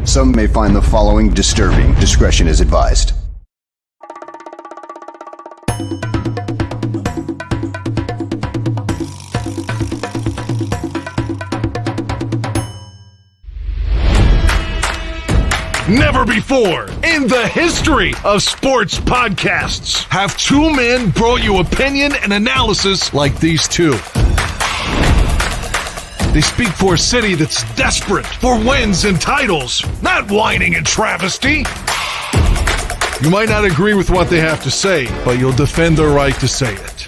Some may find the following disturbing. Discretion is advised. Never before in the history of sports podcasts have two men brought you opinion and analysis like these two. They speak for a city that's desperate for wins and titles, not whining and travesty. You might not agree with what they have to say, but you'll defend their right to say it.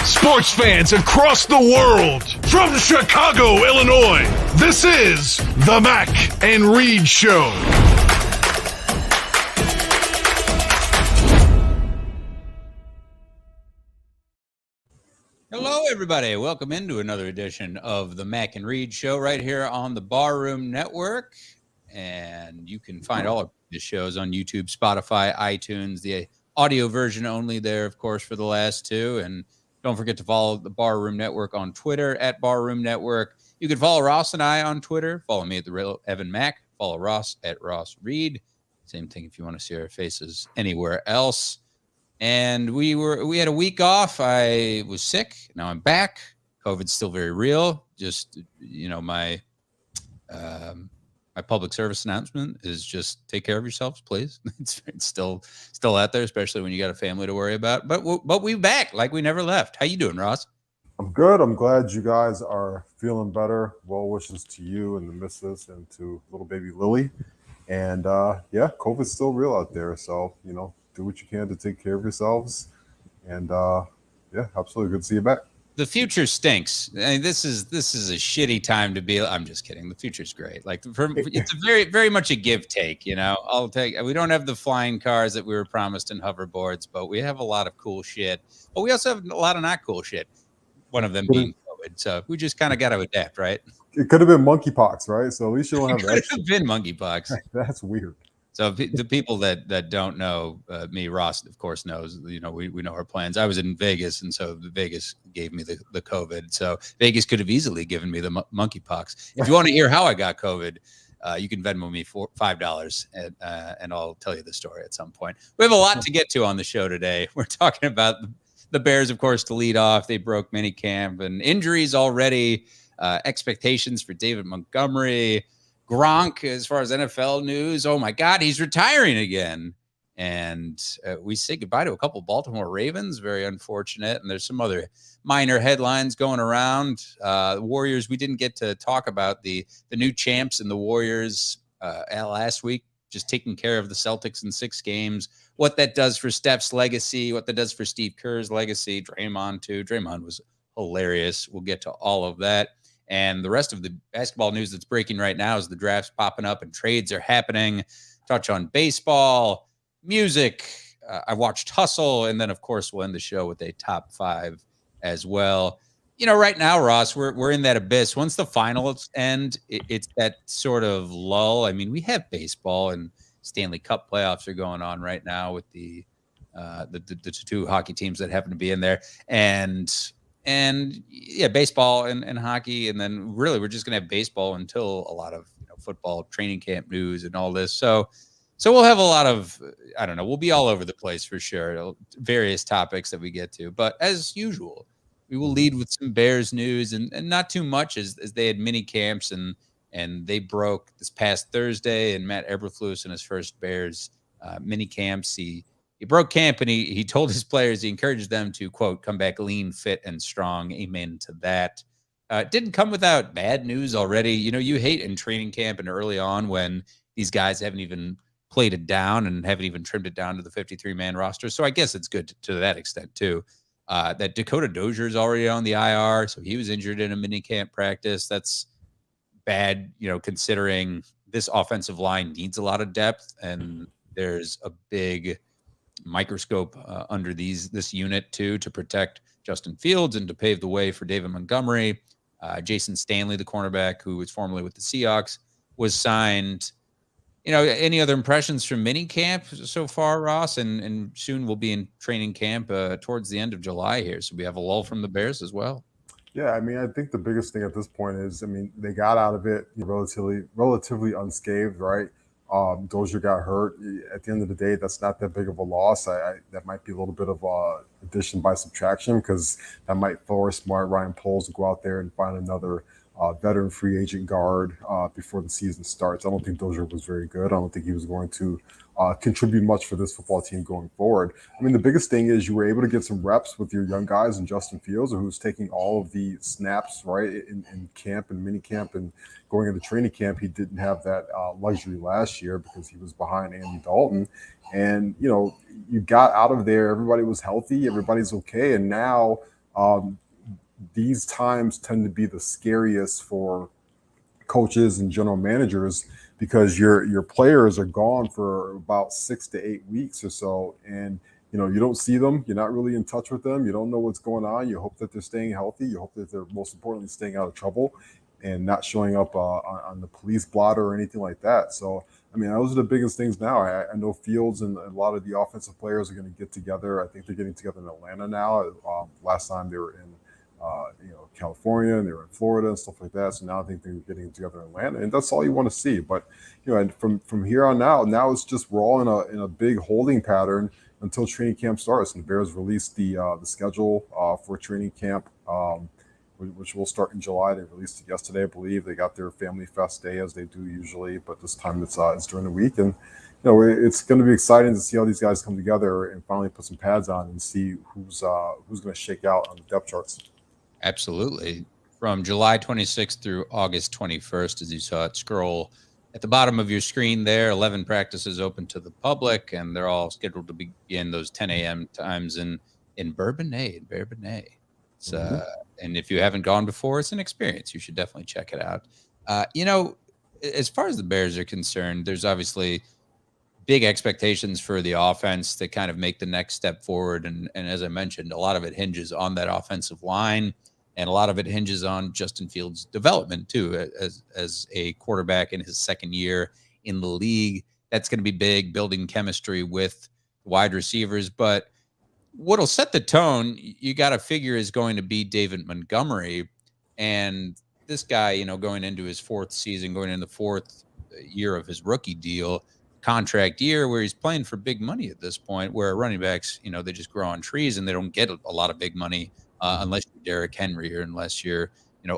Sports fans across the world, from Chicago, Illinois, this is the Mac and Read Show. Hello, everybody. Welcome into another edition of the Mac and Read Show right here on the Barroom Network. And you can find all of the shows on YouTube, Spotify, iTunes, the audio version only there, of course, for the last two. And don't forget to follow the Barroom Network on Twitter at Barroom Network. You can follow Ross and I on Twitter. Follow me at the real Evan Mac. Follow Ross at Ross Read. Same thing if you want to see our faces anywhere else. And we had a week off. I was sick. Now I'm back. COVID's still very real. Just, you know, my public service announcement is just take care of yourselves, please. It's still out there, especially when you got a family to worry about. But we're back like we never left. How you doing, Ross? I'm good. I'm glad you guys are feeling better. Well wishes to you and the missus and to little baby Lily. And yeah, COVID's still real out there. So, you know, do what you can to take care of yourselves. And yeah, absolutely good to see you back. The future stinks. I mean, this is a shitty time to be. I'm just kidding. The future's great. Like it's a very, very much a give take. You know, we don't have the flying cars that we were promised in hoverboards, but we have a lot of cool shit. But we also have a lot of not cool shit. One of them being COVID. So we just kind of got to adapt, right? It could have been monkeypox, right? So at least you don't have that. It could have been monkeypox. That's weird. So the people that don't know me, Ross, of course, knows, you know, we know our plans. I was in Vegas, and so Vegas gave me the COVID. So Vegas could have easily given me the monkeypox. If you want to hear how I got COVID, you can Venmo me $5, and I'll tell you the story at some point. We have a lot to get to on the show today. We're talking about the Bears, of course, to lead off. They broke minicamp and injuries already, expectations for David Montgomery. Gronk, as far as NFL news, oh my God, he's retiring again. And we say goodbye to a couple of Baltimore Ravens, very unfortunate. And there's some other minor headlines going around. The Warriors, we didn't get to talk about the new champs and the Warriors last week, just taking care of the Celtics in 6 games, what that does for Steph's legacy, what that does for Steve Kerr's legacy, Draymond too. Draymond was hilarious. We'll get to all of that. And the rest of the basketball news that's breaking right now is the draft's popping up and trades are happening. Touch on baseball, music. I watched Hustle. And then, of course, we'll end the show with a top 5 as well. You know, right now, Ross, we're in that abyss. Once the finals end, it's that sort of lull. I mean, we have baseball and Stanley Cup playoffs are going on right now with the 2 hockey teams that happen to be in there. And yeah, baseball and hockey. And then really we're just going to have baseball until a lot of, you know, football training camp news and all this. So we'll have a lot of, I don't know, we'll be all over the place for sure. Various topics that we get to, but as usual, we will lead with some Bears news and not too much as they had mini camps and they broke this past Thursday, and Matt Eberflus in his first Bears mini camps, He broke camp and he told his players, he encouraged them to, quote, come back lean, fit, and strong. Amen to that. Didn't come without bad news already. You know, you hate in training camp and early on when these guys haven't even played it down and haven't even trimmed it down to the 53-man roster. So I guess it's good to that extent, too. That Dakota Dozier is already on the IR, so he was injured in a mini camp practice. That's bad, you know, considering this offensive line needs a lot of depth, and there's a big microscope under this unit too to protect Justin Fields and to pave the way for David Montgomery. Jason Stanley, the cornerback who was formerly with the Seahawks, was signed. You know, any other impressions from mini camp so far, Ross? And soon we'll be in training camp towards the end of July here, so we have a lull from the Bears as well. Yeah, I mean, I think the biggest thing at this point is, I mean, they got out of it relatively unscathed, right? Dozier got hurt. At the end of the day, that's not that big of a loss. That might be a little bit of addition by subtraction because that might force smart Ryan Poles to go out there and find another veteran free agent guard before the season starts. I don't think Dozier was very good. I don't think he was going to contribute much for this football team going forward. I mean, the biggest thing is you were able to get some reps with your young guys and Justin Fields, who's taking all of the snaps, right, in camp and mini camp and going into training camp. He didn't have that luxury last year because he was behind Andy Dalton. And, you know, you got out of there. Everybody was healthy. Everybody's okay. And now these times tend to be the scariest for coaches and general managers because your players are gone for about 6 to 8 weeks or so, and you don't see them. You're not really in touch with them. You don't know what's going on. You hope that they're staying healthy. You hope that they're, most importantly, staying out of trouble and not showing up on the police blotter or anything like that. So I mean, those are the biggest things now. I know Fields and a lot of the offensive players are going to get together. I think they're getting together in Atlanta now. Last time they were in California, and they were in Florida and stuff like that. So now I think they're getting together in Atlanta, and that's all you want to see. But and from here on out, now it's just we're all in a big holding pattern until training camp starts. And the Bears released the schedule for training camp, which will start in July. They released it yesterday, I believe. They got their Family Fest day as they do usually, but this time it's during the week, and it's going to be exciting to see how these guys come together and finally put some pads on and see who's going to shake out on the depth charts. Absolutely. From July 26th through August 21st, as you saw it scroll at the bottom of your screen there, 11 practices open to the public, and they're all scheduled to begin those 10 a.m. times in Bourbonnais. It's, and if you haven't gone before, it's an experience. You should definitely check it out. As far as the Bears are concerned, there's obviously big expectations for the offense to kind of make the next step forward. And as I mentioned, a lot of it hinges on that offensive line. And a lot of it hinges on Justin Fields' development, too, as a quarterback in his second year in the league. That's going to be big, building chemistry with wide receivers. But what'll set the tone, you got to figure, is going to be David Montgomery. And this guy, going into his fourth season, going into the fourth year of his rookie deal, contract year, where he's playing for big money at this point, where running backs, they just grow on trees and they don't get a lot of big money. Unless you're Derrick Henry or unless you're,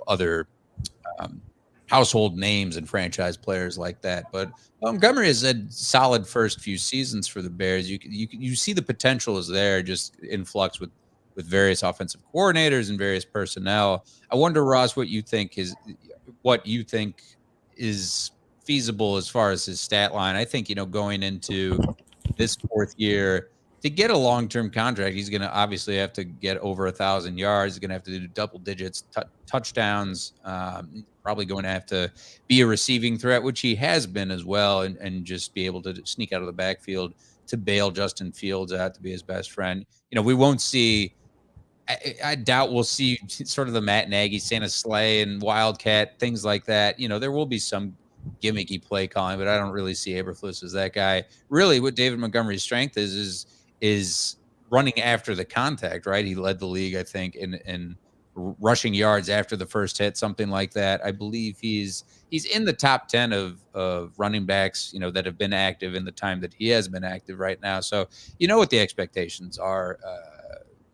other household names and franchise players like that. But Montgomery has had solid first few seasons for the Bears. You see the potential is there, just in flux with various offensive coordinators and various personnel. I wonder, Ross, what you think is feasible as far as his stat line. I think, going into this fourth year, to get a long-term contract, he's going to obviously have to get over 1,000 yards. He's going to have to do double digits, touchdowns, probably going to have to be a receiving threat, which he has been as well, and just be able to sneak out of the backfield to bail Justin Fields out, to be his best friend. We won't see – I doubt we'll see sort of the Matt Nagy, Santa Slay, and Wildcat, things like that. There will be some gimmicky play calling, but I don't really see Eberflus as that guy. Really, what David Montgomery's strength is running after the contact, right? He led the league, I think, in rushing yards after the first hit, something like that. I believe he's in the top 10 of running backs, that have been active in the time that he has been active right now. So what the expectations are.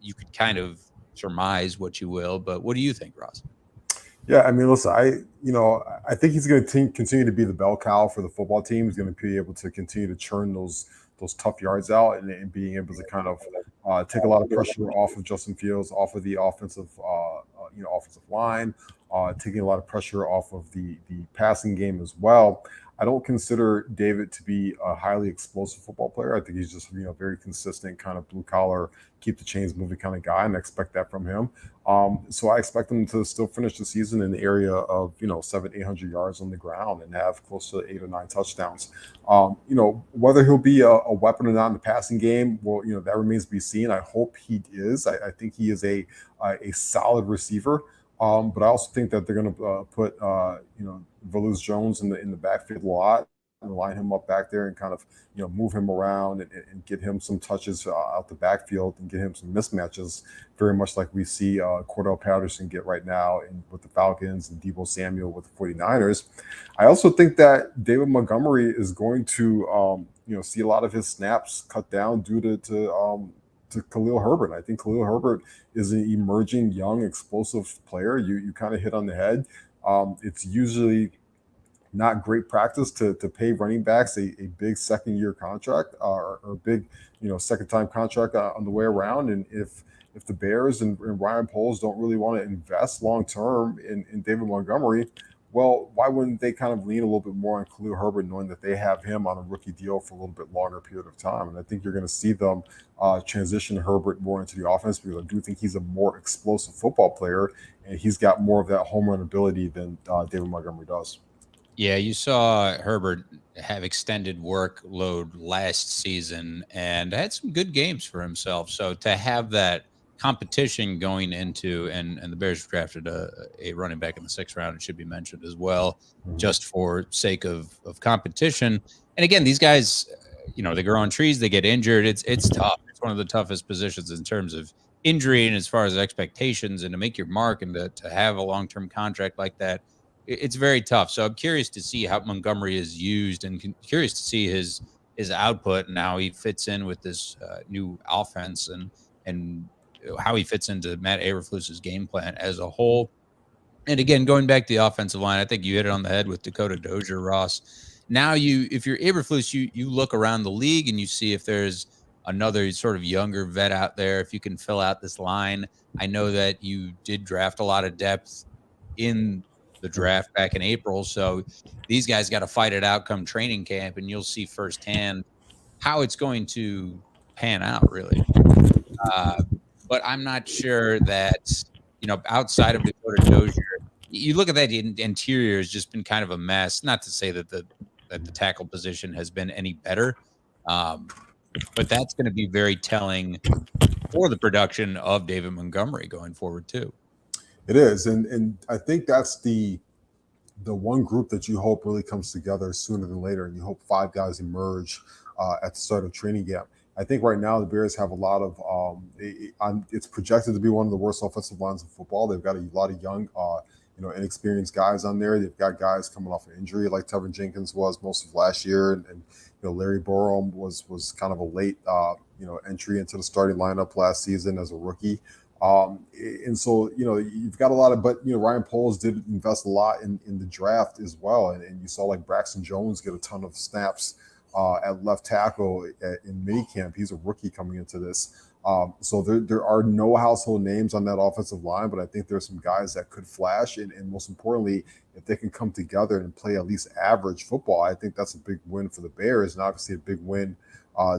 You could kind of surmise what you will, but what do you think, Ross? Yeah, I mean, listen, I think he's going to continue to be the bell cow for the football team. He's going to be able to continue to churn those tough yards out and being able to kind of take a lot of pressure off of Justin Fields, off of the offensive line, taking a lot of pressure off of the passing game as well. I don't consider David to be a highly explosive football player. I think he's just very consistent, kind of blue collar, keep the chains moving kind of guy, and I expect that from him. So I expect him to still finish the season in the area of 700-800 yards on the ground and have close to 8 or 9 touchdowns. Whether he'll be a weapon or not in the passing game, well, that remains to be seen. I hope he is. I think he is a solid receiver. But I also think that they're going to put Velus Jones in the backfield a lot. and line him up back there and kind of, move him around and get him some touches out the backfield and get him some mismatches, very much like we see Cordell Patterson get right now with the Falcons and Deebo Samuel with the 49ers. I also think that David Montgomery is going to, see a lot of his snaps cut down due to Khalil Herbert. I think Khalil Herbert is an emerging young explosive player. You kind of hit on the head. It's usually not great practice to pay running backs a big second year contract or a big second time contract on the way around. And if the Bears and Ryan Poles don't really want to invest long term in David Montgomery, well, why wouldn't they kind of lean a little bit more on Khalil Herbert, knowing that they have him on a rookie deal for a little bit longer period of time? And I think you're going to see them transition Herbert more into the offense, because I do think he's a more explosive football player, and he's got more of that home run ability than David Montgomery does. Yeah, you saw Herbert have extended workload last season and had some good games for himself. So to have that competition going into, and the Bears drafted a running back in the 6th round, it should be mentioned as well, just for sake of competition. And again, these guys, they grow on trees, they get injured. It's tough. It's one of the toughest positions in terms of injury and as far as expectations, and to make your mark and to have a long-term contract like that. It's very tough. So I'm curious to see how Montgomery is used, and curious to see his output and how he fits in with this new offense, and how he fits into Matt Eberflus's game plan as a whole. And again, going back to the offensive line, I think you hit it on the head with Dakota Dozier, Ross. Now if you're Eberflus, you look around the league and you see if there's another sort of younger vet out there, if you can fill out this line. I know that you did draft a lot of depth in the draft back in April. So these guys got to fight it out come training camp, and you'll see firsthand how it's going to pan out, really. But I'm not sure that, outside of Dakota Dozier, you look at that interior has just been kind of a mess. Not to say that the tackle position has been any better, but that's going to be very telling for the production of David Montgomery going forward too. It is, and I think that's the one group that you hope really comes together sooner than later, and you hope 5 guys emerge at the start of training camp. I think right now the Bears have a lot of it's projected to be one of the worst offensive lines in football. They've got a lot of young, inexperienced guys on there. They've got guys coming off an injury like Tevin Jenkins was most of last year, and Larry Borom was kind of a late entry into the starting lineup last season as a rookie. And so, you've got a lot of, but, Ryan Poles did invest a lot in the draft as well. And you saw like Braxton Jones get a ton of snaps at left tackle in minicamp. He's a rookie coming into this. So there are no household names on that offensive line, but I think there's some guys that could flash. And most importantly, if they can come together and play at least average football, I think that's a big win for the Bears, and obviously a big win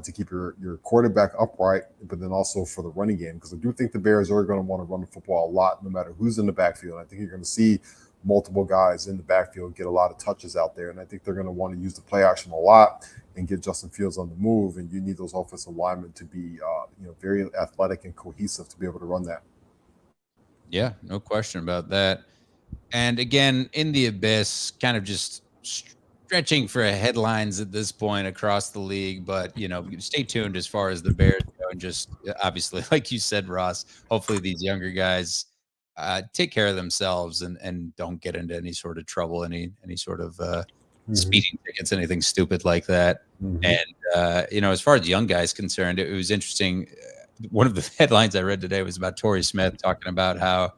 to keep your quarterback upright, but then also for the running game, because I do think the Bears are going to want to run the football a lot no matter who's in the backfield. I think you're going to see multiple guys in the backfield get a lot of touches out there, and I think they're going to want to use the play action a lot and get Justin Fields on the move, and you need those offensive linemen to be very athletic and cohesive to be able to run that. Yeah, no question about that. And again, in the abyss, kind of just stretching for headlines at this point across the league, but stay tuned as far as the Bears go, and just obviously, like you said, Ross, hopefully these younger guys take care of themselves and don't get into any sort of trouble, any sort of speeding tickets, anything stupid like that. And as far as young guys concerned, it was interesting. One of the headlines I read today was about Torrey Smith talking about how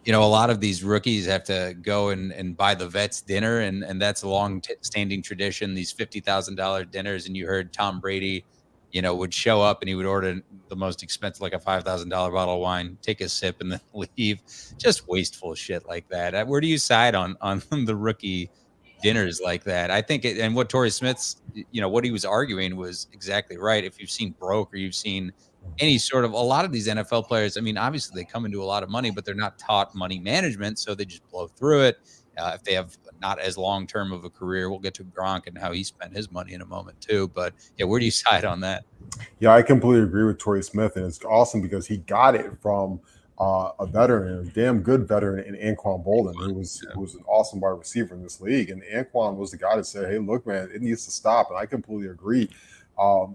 a lot of these rookies have to go and buy the vets dinner, and that's a long-standing tradition, these $50,000 dinners. And you heard Tom Brady, would show up and he would order the most expensive, like a $5,000 bottle of wine, take a sip, and then leave. Just wasteful shit like that. Where do you side on the rookie dinners like that? I think, and what Torrey Smith's, what he was arguing was exactly right. If you've seen Broke, or you've seen any sort of, a lot of these NFL players, I mean, obviously they come into a lot of money, but they're not taught money management, so they just blow through it. If they have not as long-term of a career, we'll get to Gronk and how he spent his money in a moment too. But yeah, where do you side on that? Yeah, I completely agree with Torrey Smith, and it's awesome because he got it from a veteran, a damn good veteran in Anquan Bolden, who was an awesome wide receiver in this league. And Anquan was the guy that said, "Hey, look, man, it needs to stop." And I completely agree. A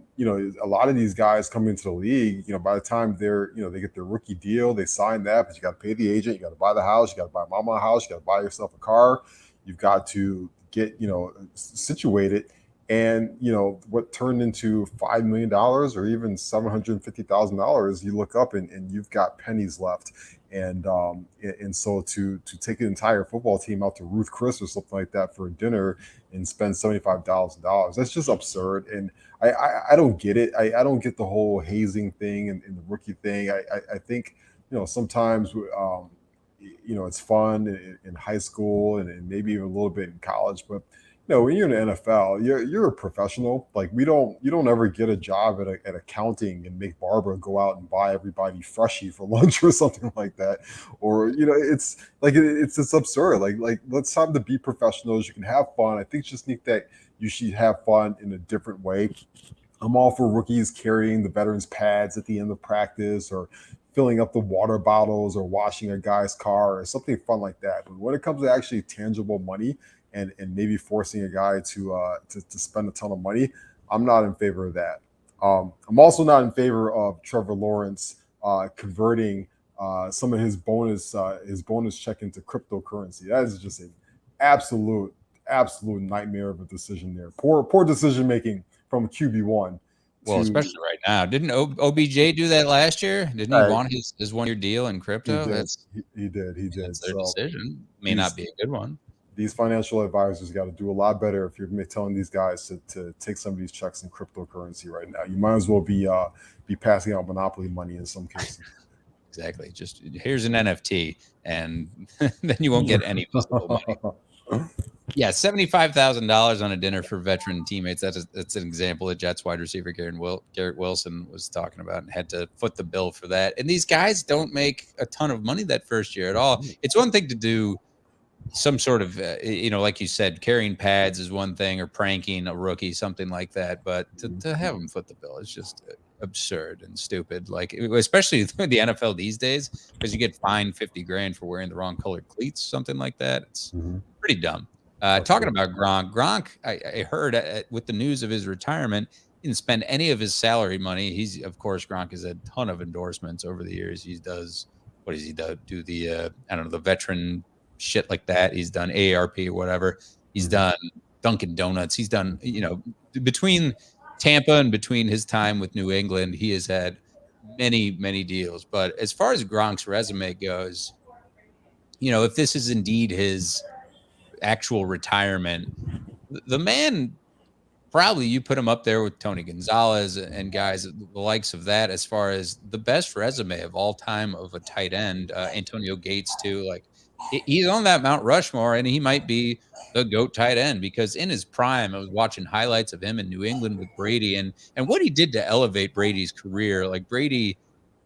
lot of these guys come into the league, by the time they get their rookie deal, they sign that, but you got to pay the agent, you got to buy the house, you got to buy mama a house, you got to buy yourself a car, you've got to get, situated. And, what turned into $5 million or even $750,000, you look up and you've got pennies left. And so to take an entire football team out to Ruth Chris or something like that for a dinner and spend $75,000, that's just absurd. And I don't get it. I don't get the whole hazing thing and the rookie thing. I think, sometimes, it's fun in high school and maybe even a little bit in college, but when you're in the NFL, you're a professional. Like you don't ever get a job at accounting and make Barbara go out and buy everybody freshie for lunch or something like that. Or it's like it's absurd. Like let's time to be professionals. You can have fun. I think just think that you should have fun in a different way. I'm all for rookies carrying the veterans' pads at the end of practice, or filling up the water bottles, or washing a guy's car, or something fun like that. But when it comes to actually tangible money, and maybe forcing a guy to spend a ton of money, I'm not in favor of that. I'm also not in favor of Trevor Lawrence converting some of his bonus check into cryptocurrency. That is just an absolute nightmare of a decision there. Poor decision making from QB1. Well, especially right now. Didn't OBJ do that last year? Didn't he want his 1 year deal in crypto? He did. That's their decision. May not be a good one. These financial advisors got to do a lot better if you're telling these guys to take some of these checks in cryptocurrency right now. You might as well be passing out monopoly money in some cases. Exactly. Just here's an NFT, and then you won't get any visible money. Yeah, $75,000 on a dinner for veteran teammates. That's an example that Jets wide receiver Garrett Wilson was talking about, and had to foot the bill for that. And these guys don't make a ton of money that first year at all. It's one thing to do some sort of, like you said, carrying pads is one thing, or pranking a rookie, something like that. But to have them foot the bill is just absurd and stupid. Like, especially the NFL these days, because you get fined $50,000 for wearing the wrong colored cleats, something like that. It's pretty dumb. Talking about Gronk, I heard with the news of his retirement, he didn't spend any of his salary money. Gronk has a ton of endorsements over the years. He does, what does he do? Do the, the veteran shit like that. He's done AARP or whatever. He's done Dunkin' Donuts. He's done, between Tampa and between his time with New England, he has had many, many deals. But as far as Gronk's resume goes, if this is indeed his actual retirement, the man, probably you put him up there with Tony Gonzalez and guys, the likes of that, as far as the best resume of all time of a tight end. Antonio Gates too. Like, he's on that Mount Rushmore, and he might be the GOAT tight end, because in his prime, I was watching highlights of him in New England with Brady, and what he did to elevate Brady's career. Like, Brady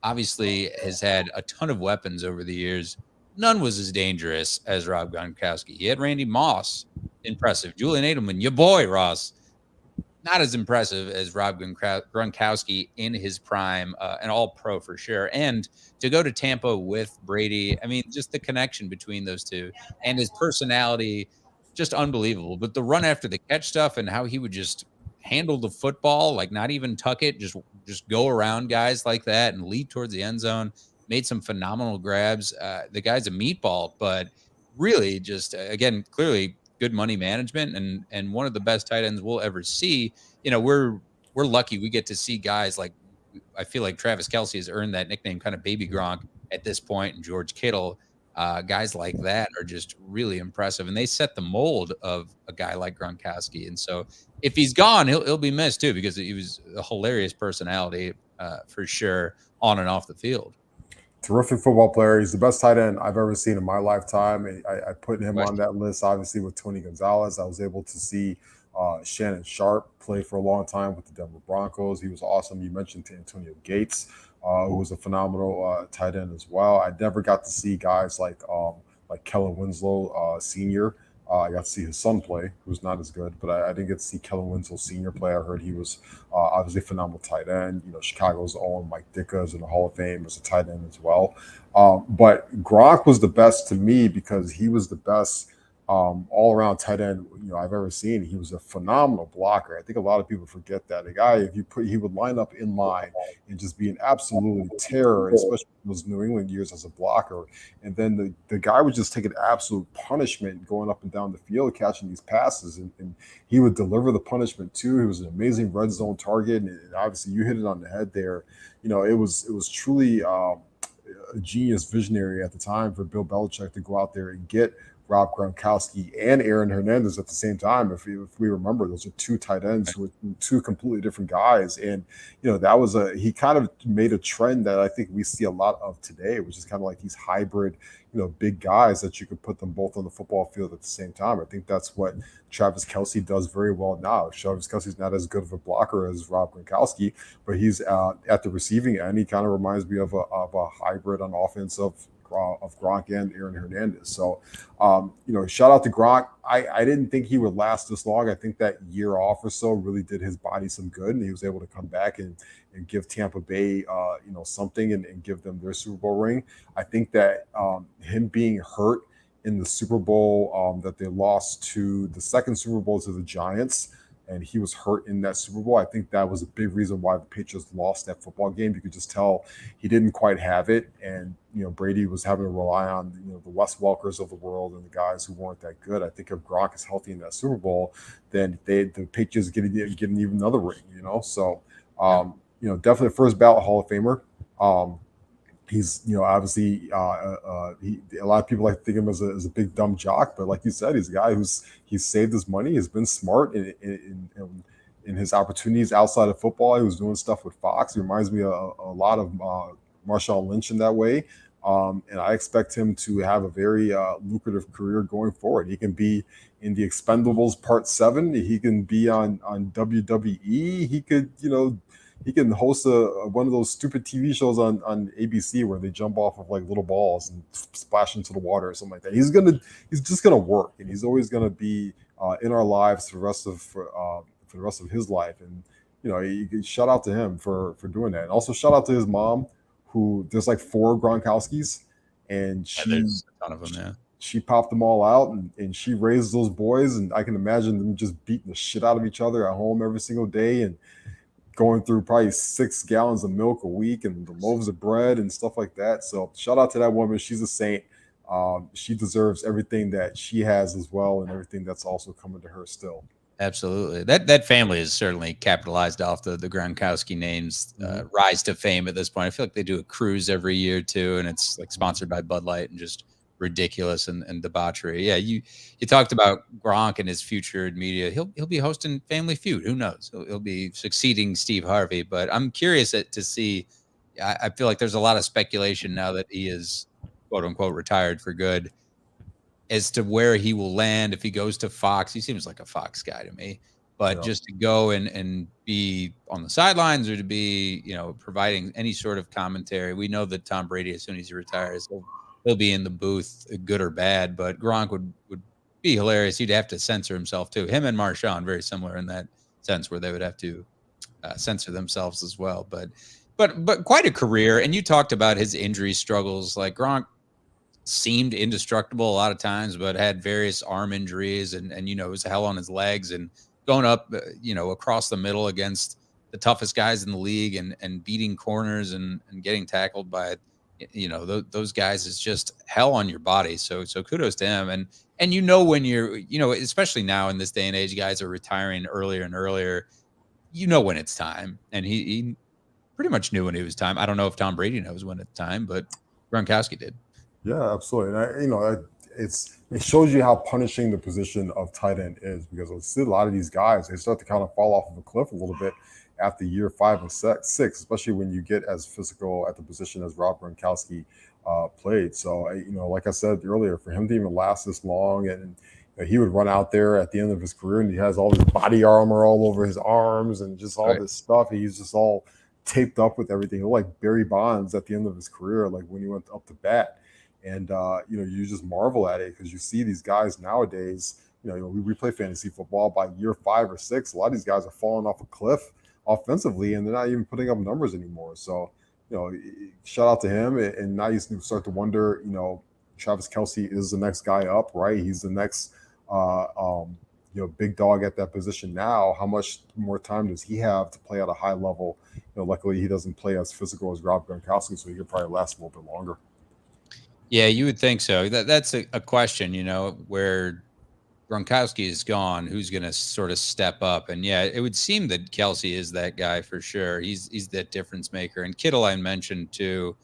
obviously has had a ton of weapons over the years. None was as dangerous as Rob Gronkowski. He had Randy Moss, impressive. Julian Edelman, your boy, Ross, not as impressive as Rob Gronkowski in his prime, an all-pro for sure. And to go to Tampa with Brady, I mean, just the connection between those two and his personality, just unbelievable. But the run after the catch stuff and how he would just handle the football, like not even tuck it, just go around guys like that and lead towards the end zone, made some phenomenal grabs. The guy's a meatball, but really just, again, clearly good money management and one of the best tight ends we'll ever see. We're lucky we get to see guys like, I feel like Travis Kelce has earned that nickname, kind of baby Gronk at this point, and George Kittle. Guys like that are just really impressive, and they set the mold of a guy like Gronkowski. And so if he's gone, he'll be missed too, because he was a hilarious personality for sure on and off the field. Terrific football player. He's the best tight end I've ever seen in my lifetime. I put him on that list, obviously, with Tony Gonzalez. I was able to see Shannon Sharp play for a long time with the Denver Broncos. He was awesome. You mentioned Antonio Gates, who was a phenomenal tight end as well. I never got to see guys like Kellen Winslow Sr. I got to see his son play, who's not as good, but I didn't get to see Kellen Winslow Sr. play. I heard he was obviously a phenomenal tight end. You know, Chicago's own Mike Ditka is in the Hall of Fame as a tight end as well. But Gronk was the best to me because he was the best all-around tight end I've ever seen. He was a phenomenal blocker. I think a lot of people forget that. The guy, if you put, he would line up in line and just be an absolute terror, especially in those New England years as a blocker. And then the guy would just take an absolute punishment going up and down the field, catching these passes, and he would deliver the punishment too. He was an amazing red zone target, and obviously you hit it on the head there. It was truly a genius visionary at the time for Bill Belichick to go out there and get Rob Gronkowski and Aaron Hernandez at the same time. If we remember, those are two tight ends who were two completely different guys. And, that was he kind of made a trend that I think we see a lot of today, which is kind of like these hybrid, big guys that you could put them both on the football field at the same time. I think that's what Travis Kelce does very well now. Travis Kelce's not as good of a blocker as Rob Gronkowski, but he's at the receiving end. He kind of reminds me of a hybrid on offense of Gronk and Aaron Hernandez. So, shout out to Gronk. I didn't think he would last this long. I think that year off or so really did his body some good, and he was able to come back and give Tampa Bay, something and give them their Super Bowl ring. I think that him being hurt in the Super Bowl that they lost to the second Super Bowl to the Giants, and he was hurt in that Super Bowl. I think that was a big reason why the Patriots lost that football game. You could just tell he didn't quite have it. And, Brady was having to rely on, the Wes Welkers of the world and the guys who weren't that good. I think if Gronk is healthy in that Super Bowl, then the Patriots get even another ring, So, definitely first ballot Hall of Famer. He's, obviously, a lot of people like to think of him as a big dumb jock, but like you said, he's a guy he's saved his money, has been smart in his opportunities outside of football. He was doing stuff with Fox. He reminds me a lot of Marshawn Lynch in that way. And I expect him to have a very lucrative career going forward. He can be in the Expendables Part 7. He can be on WWE. He could, he can host one of those stupid TV shows on ABC where they jump off of like little balls and splash into the water or something like that. He's just gonna work, and he's always gonna be in our lives for the rest of his life. And shout out to him for doing that. And also shout out to his mom, who there's like 4 Gronkowskis, and there's a ton of them. Yeah. She popped them all out, and she raised those boys, and I can imagine them just beating the shit out of each other at home every single day and going through probably 6 gallons of milk a week and the loaves of bread and stuff like that. So shout out to that woman. She's a saint. She deserves everything that she has as well, and everything that's also coming to her still. Absolutely. That family is certainly capitalized off the Gronkowski name's rise to fame at this point. I feel like they do a cruise every year too, and it's like sponsored by Bud Light and just ridiculous and debauchery. Yeah, you talked about Gronk and his future in media. He'll be hosting Family Feud. Who knows? He'll be succeeding Steve Harvey. But I'm curious to see. I feel like there's a lot of speculation now that he is quote unquote retired for good, as to where he will land if he goes to Fox. He seems like a Fox guy to me. But just to go and be on the sidelines or to be, providing any sort of commentary. We know that Tom Brady, as soon as he retires, he'll be in the booth, good or bad. But Gronk would be hilarious. He'd have to censor himself too. Him and Marshawn, very similar in that sense, where they would have to censor themselves as well. But quite a career. And you talked about his injury struggles. Like Gronk seemed indestructible a lot of times, but had various arm injuries and it was hell on his legs, and going up, across the middle against the toughest guys in the league and beating corners and getting tackled by, those guys is just hell on your body. So kudos to him. And when you're, especially now in this day and age, guys are retiring earlier and earlier, when it's time. And he pretty much knew when it was time. I don't know if Tom Brady knows when it's time, but Gronkowski did. Yeah, absolutely. And it shows you how punishing the position of tight end is, because I see a lot of these guys, they start to kind of fall off of a cliff a little bit after year 5 and 6, especially when you get as physical at the position as Rob Gronkowski played. So, like I said earlier, for him to even last this long, and he would run out there at the end of his career and he has all this body armor all over his arms and just all this stuff. He's just all taped up with everything. Like Barry Bonds at the end of his career, like when he went up to bat. And you just marvel at it because you see these guys nowadays. We play fantasy football. By year 5 or 6, a lot of these guys are falling off a cliff offensively, and they're not even putting up numbers anymore. So, shout out to him. And now you start to wonder, Travis Kelce is the next guy up, right? He's the next, big dog at that position now. How much more time does he have to play at a high level? Luckily he doesn't play as physical as Rob Gronkowski, so he could probably last a little bit longer. Yeah, you would think so. That's a question, where Gronkowski is gone, who's going to sort of step up? And yeah, it would seem that Kelce is that guy for sure. He's that difference maker. And Kittle, I mentioned too,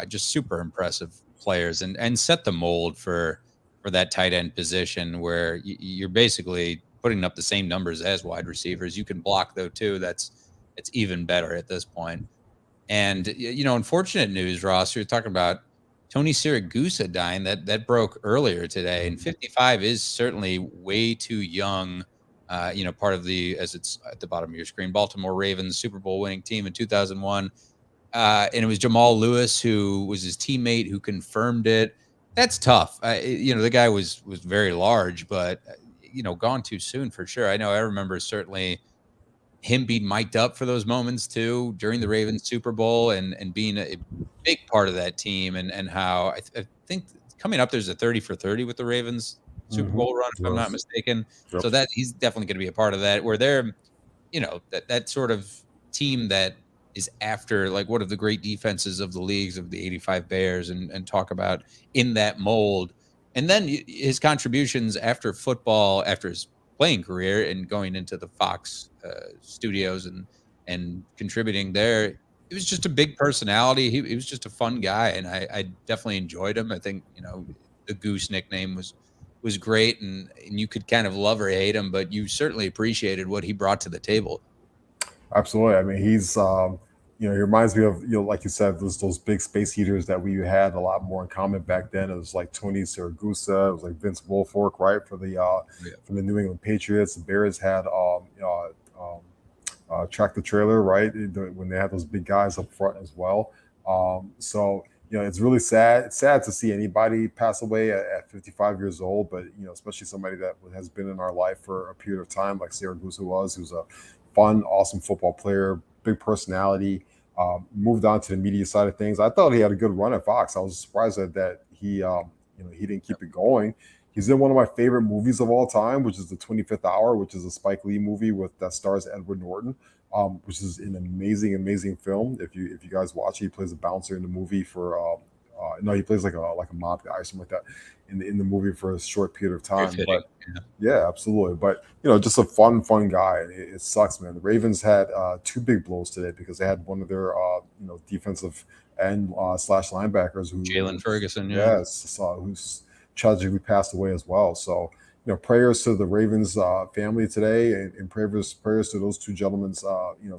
just super impressive players and set the mold for that tight end position where you're basically putting up the same numbers as wide receivers. You can block though too. It's even better at this point. And unfortunate news, Ross. You're talking about Tony Siragusa dying. That broke earlier today, and 55 is certainly way too young. Part of as it's at the bottom of your screen, Baltimore Ravens Super Bowl winning team in 2001, and it was Jamal Lewis who was his teammate who confirmed it. That's tough. The guy was very large, but gone too soon for sure. I remember certainly him being mic'd up for those moments too during the Ravens Super Bowl and being a big part of that team and how I think coming up there's a 30 for 30 with the Ravens Super Bowl run, if I'm not mistaken. Yep. So that he's definitely going to be a part of that where they're, that sort of team that is after like one of the great defenses of the leagues of the 85 Bears and talk about in that mold. And then his contributions after football, after his playing career and going into the Fox studios and contributing there. It was just a big personality. He was just a fun guy, and I definitely enjoyed him. I think the Goose nickname was great, and you could kind of love or hate him, but you certainly appreciated what he brought to the table. Absolutely. I mean, he's he reminds me of like you said, those big space heaters that we had a lot more in common back then. It was like Tony Siragusa, it was like Vince Wilfork, right, for the New England Patriots. The Bears had tractor trailer, right, when they had those big guys up front as well. So it's really sad. It's sad to see anybody pass away at 55 years old, but especially somebody that has been in our life for a period of time, like Siragusa was, who's a fun, awesome football player, big personality. Moved on to the media side of things. I thought he had a good run at Fox. I was surprised that he didn't keep it going. He's in one of my favorite movies of all time, which is The 25th Hour, which is a Spike Lee movie that stars Edward Norton, which is an amazing film. If you guys watch it, he plays a bouncer in the movie for he plays like a mob guy or something like that in the movie for a short period of time. But yeah, absolutely. But just a fun guy. It sucks, man. The Ravens had 2 big blows today because they had one of their defensive end / linebackers who Jalen Ferguson, who's tragically passed away as well. So prayers to the Ravens family today, and prayers to those 2 gentlemen's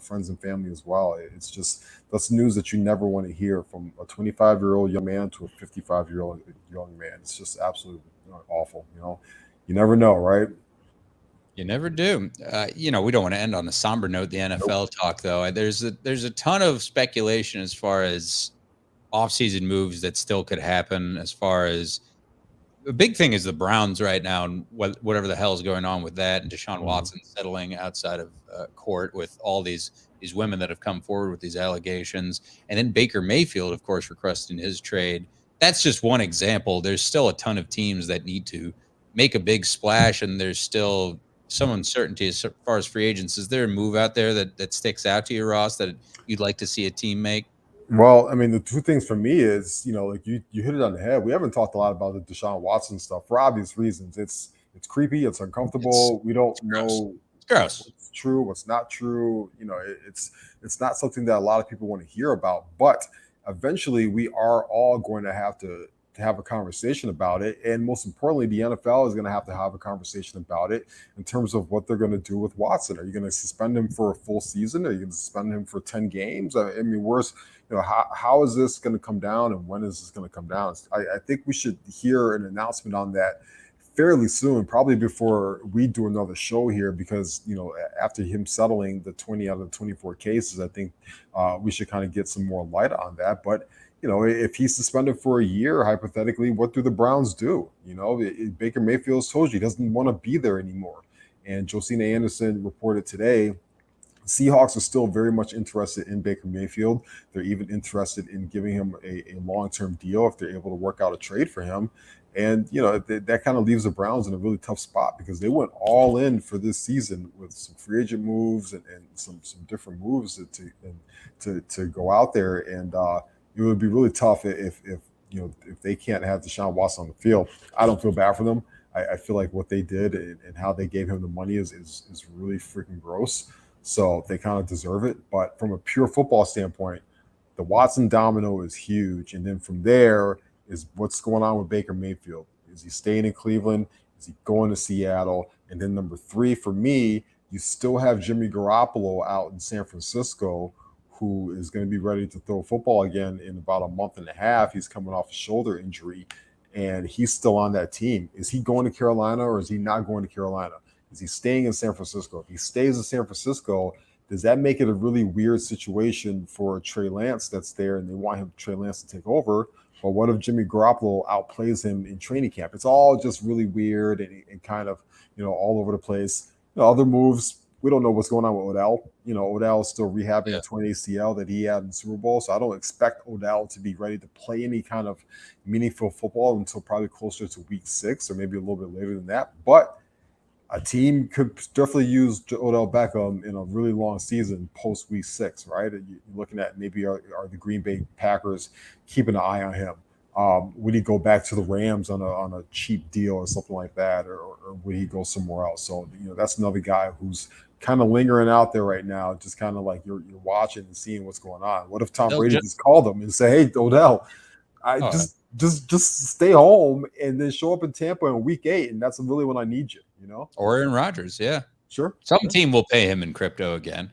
friends and family as well. It's just that's news that you never want to hear from a 25-year-old young man to a 55-year-old young man. It's just absolutely awful. You never know, right? You never do. We don't want to end on a somber note. The NFL talk, though, there's a ton of speculation as far as offseason moves that still could happen. As far as the big thing is the Browns right now and whatever the hell is going on with that, and Deshaun Watson settling outside of court with all these women that have come forward with these allegations, and then Baker Mayfield, of course, requesting his trade. That's just one example. There's still a ton of teams that need to make a big splash, and there's still some uncertainty as far as free agents. Is there a move out there that sticks out to you, Ross, that you'd like to see a team make? Well, I mean, the 2 things for me is, like you hit it on the head. We haven't talked a lot about the Deshaun Watson stuff for obvious reasons. It's creepy. It's uncomfortable. We don't know what's true, what's not true. It's not something that a lot of people want to hear about. But eventually, we are all going to have a conversation about it. And most importantly, the NFL is going to have a conversation about it in terms of what they're going to do with Watson. Are you going to suspend him for a full season? Are you going to suspend him for 10 games? I mean, how is this going to come down, and when is this going to come down? I think we should hear an announcement on that fairly soon, probably before we do another show here, because after him settling the 20 out of the 24 cases, I think we should kind of get some more light on that. But if he's suspended for a year, hypothetically, what do the Browns do? Baker Mayfield's told you he doesn't want to be there anymore. And Josina Anderson reported today Seahawks are still very much interested in Baker Mayfield. They're even interested in giving him a long-term deal if they're able to work out a trade for him. And that kind of leaves the Browns in a really tough spot because they went all in for this season with some free agent moves and some different moves to go out there. And it would be really tough if they can't have Deshaun Watson on the field. I don't feel bad for them. I feel like what they did and how they gave him the money is really freaking gross. So they kind of deserve it. But from a pure football standpoint, the Watson domino is huge. And then from there is what's going on with Baker Mayfield. Is he staying in Cleveland? Is he going to Seattle? And then number 3, for me, you still have Jimmy Garoppolo out in San Francisco, who is going to be ready to throw football again in about a month and a half. He's coming off a shoulder injury, and he's still on that team. Is he going to Carolina or is he not going to Carolina? Is he staying in San Francisco? If he stays in San Francisco, does that make it a really weird situation for Trey Lance that's there and they want Trey Lance to take over? But what if Jimmy Garoppolo outplays him in training camp? It's all just really weird and kind of, all over the place. Other moves, we don't know what's going on with Odell. Odell is still rehabbing a torn ACL that he had in the Super Bowl. So I don't expect Odell to be ready to play any kind of meaningful football until probably closer to week 6 or maybe a little bit later than that. But a team could definitely use Odell Beckham in a really long season post week 6, right? You're looking at maybe are the Green Bay Packers keeping an eye on him? Would he go back to the Rams on a cheap deal or something like that, or would he go somewhere else? So that's another guy who's kind of lingering out there right now, just kind of like you're watching and seeing what's going on. What if Tom Brady just called him and say, "Hey, Odell, just stay home and then show up in Tampa in week 8, and that's really when I need you." Or Aaron Rodgers, yeah. Sure. Some team will pay him in crypto again.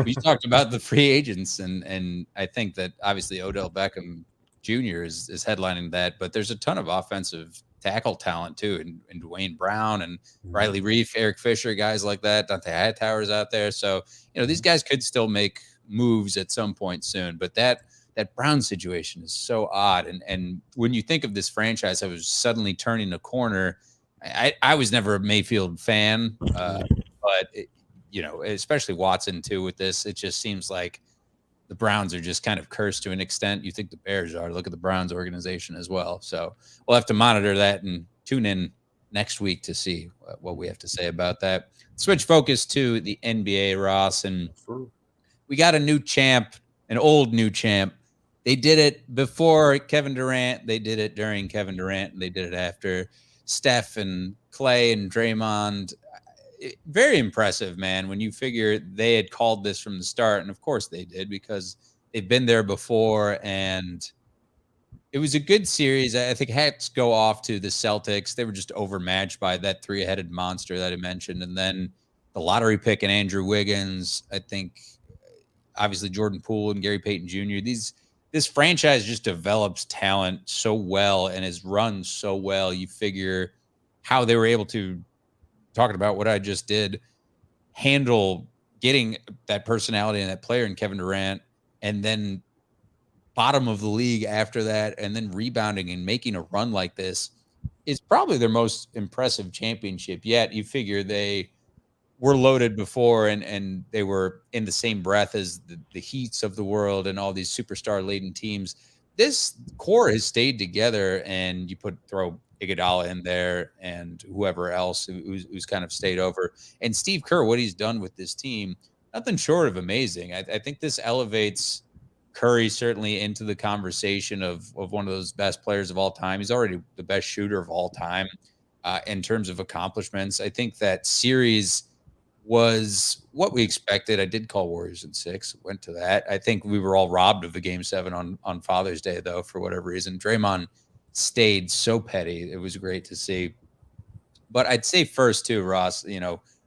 We talked about the free agents, and I think that obviously Odell Beckham Jr. is headlining that, but there's a ton of offensive tackle talent too, and Dwayne Brown and Riley Reif, Eric Fisher, guys like that. Dante Hightower's out there. So, these guys could still make moves at some point soon, but that Brown situation is so odd. And when you think of this franchise, I was suddenly turning a corner. I was never a Mayfield fan, but especially Watson too with this, it just seems like the Browns are just kind of cursed to an extent. You think the Bears are. Look at the Browns organization as well. So we'll have to monitor that and tune in next week to see what we have to say about that. Switch focus to the NBA, Ross, and we got a new champ, an old new champ. They did it before Kevin Durant. They did it during Kevin Durant, and they did it after Steph and Clay and Draymond. Very impressive, man, when you figure they had called this from the start. And of course they did, because they've been there before. And it was a good series. I think hats go off to the Celtics. They were just overmatched by that 3-headed monster that I mentioned. And then the lottery pick and Andrew Wiggins. I think obviously Jordan Poole and Gary Payton Jr. This franchise just develops talent so well and is run so well. You figure how they were able to, talking about what I just did, handle getting that personality and that player in Kevin Durant, and then bottom of the league after that, and then rebounding and making a run like this is probably their most impressive championship yet. You figure they were loaded before and they were in the same breath as the Heats of the world and all these superstar laden teams. This core has stayed together, and you throw Iguodala in there and whoever else who's kind of stayed over. And Steve Kerr, what he's done with this team, nothing short of amazing. I think this elevates Curry certainly into the conversation of one of those best players of all time. He's already the best shooter of all time in terms of accomplishments. I think that series was what we expected. I did call Warriors in 6, went to that. I think we were all robbed of the Game 7 on Father's Day, though, for whatever reason. Draymond stayed so petty. It was great to see. But I'd say first too, Ross,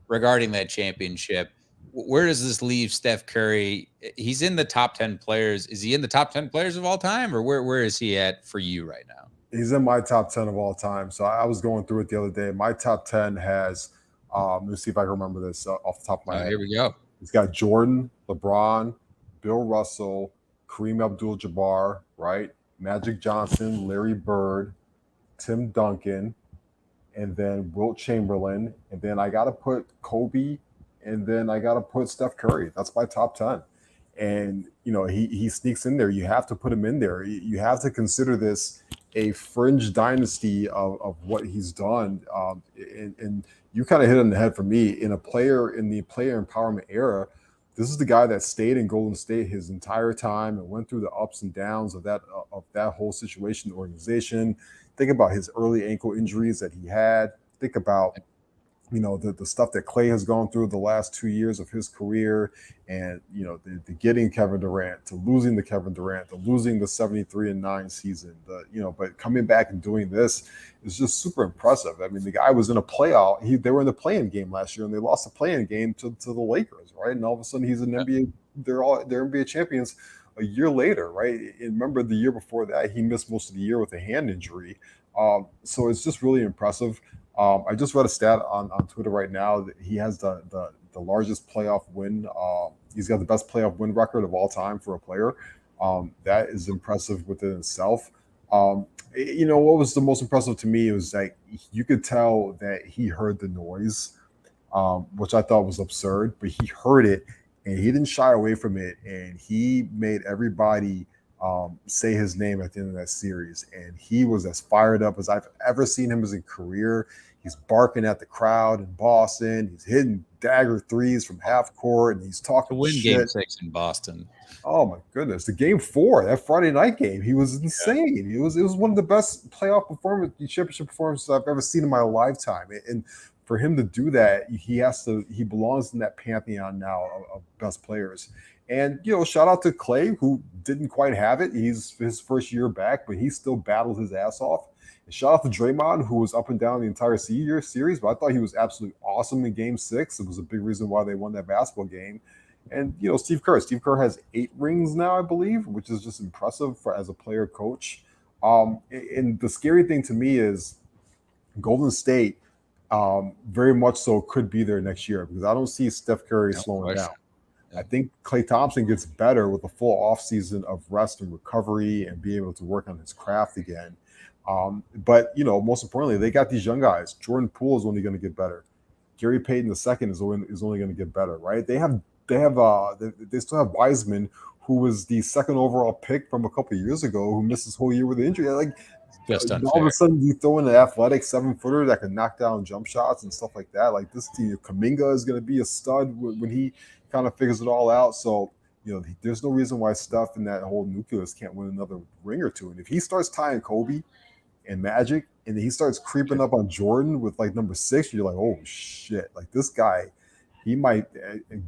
regarding that championship, where does this leave Steph Curry? He's in the top 10 players. Is he in the top 10 players of all time, or where is he at for you right now? He's in my top 10 of all time. So I was going through it the other day. My top 10 has, let me see if I can remember this off the top of my head. Here we go. He's got Jordan, LeBron, Bill Russell, Kareem Abdul-Jabbar, right? Magic Johnson, Larry Bird, Tim Duncan, and then Wilt Chamberlain, and then I got to put Kobe, and then I got to put Steph Curry. That's my top 10. And, he sneaks in there. You have to put him in there. You have to consider this a fringe dynasty of what he's done. And you kind of hit on the head for me. In the player empowerment era, this is the guy that stayed in Golden State his entire time and went through the ups and downs of that whole situation, the organization. Think about his early ankle injuries that he had. Think about, the stuff that Clay has gone through the last 2 years of his career, and the getting Kevin Durant, to losing the Kevin Durant, to losing the 73-9 season, but coming back and doing this is just super impressive. I mean, the guy was in a playoff. They were in the play-in game last year, and they lost the play-in game to the Lakers, right? And all of a sudden, he's an NBA. They're NBA champions a year later, right? And remember, the year before that, he missed most of the year with a hand injury. So it's just really impressive. I just read a stat on Twitter right now that he has the largest playoff win. He's got the best playoff win record of all time for a player. That is impressive within itself. What was the most impressive to me was like you could tell that he heard the noise, which I thought was absurd, but he heard it and he didn't shy away from it, and he made everybody say his name at the end of that series. And he was as fired up as I've ever seen him as a career. He's barking at the crowd in Boston. He's hitting dagger threes from half court, and he's talking to win shit. Game 6 in Boston. Oh my goodness, the Game 4, that Friday night game, he was insane. Yeah. It was one of the best playoff championship performances I've ever seen in my lifetime. And for him to do that, he belongs in that pantheon now of best players. And, shout out to Clay, who didn't quite have it. He's his first year back, but he still battled his ass off. And shout out to Draymond, who was up and down the entire series, but I thought he was absolutely awesome in Game 6. It was a big reason why they won that basketball game. And, Steve Kerr. Steve Kerr has 8 rings now, I believe, which is just impressive as a player coach. And the scary thing to me is Golden State very much so could be there next year, because I don't see Steph Curry slowing down. I think Klay Thompson gets better with a full offseason of rest and recovery and being able to work on his craft again. But most importantly, they got these young guys. Jordan Poole is only going to get better. Gary Payton II is only going to get better, right? They still have Wiseman, who was the second overall pick from a couple of years ago, who missed his whole year with an injury. Like, just unfair. All of a sudden, you throw in an athletic 7-footer that can knock down jump shots and stuff like that. Like, this team, Kuminga is going to be a stud when he kind of figures it all out. So, there's no reason why Steph and that whole nucleus can't win another ring or two. And if he starts tying Kobe and Magic, and then he starts creeping up on Jordan with like number 6, you're like, oh shit! Like, this guy, he might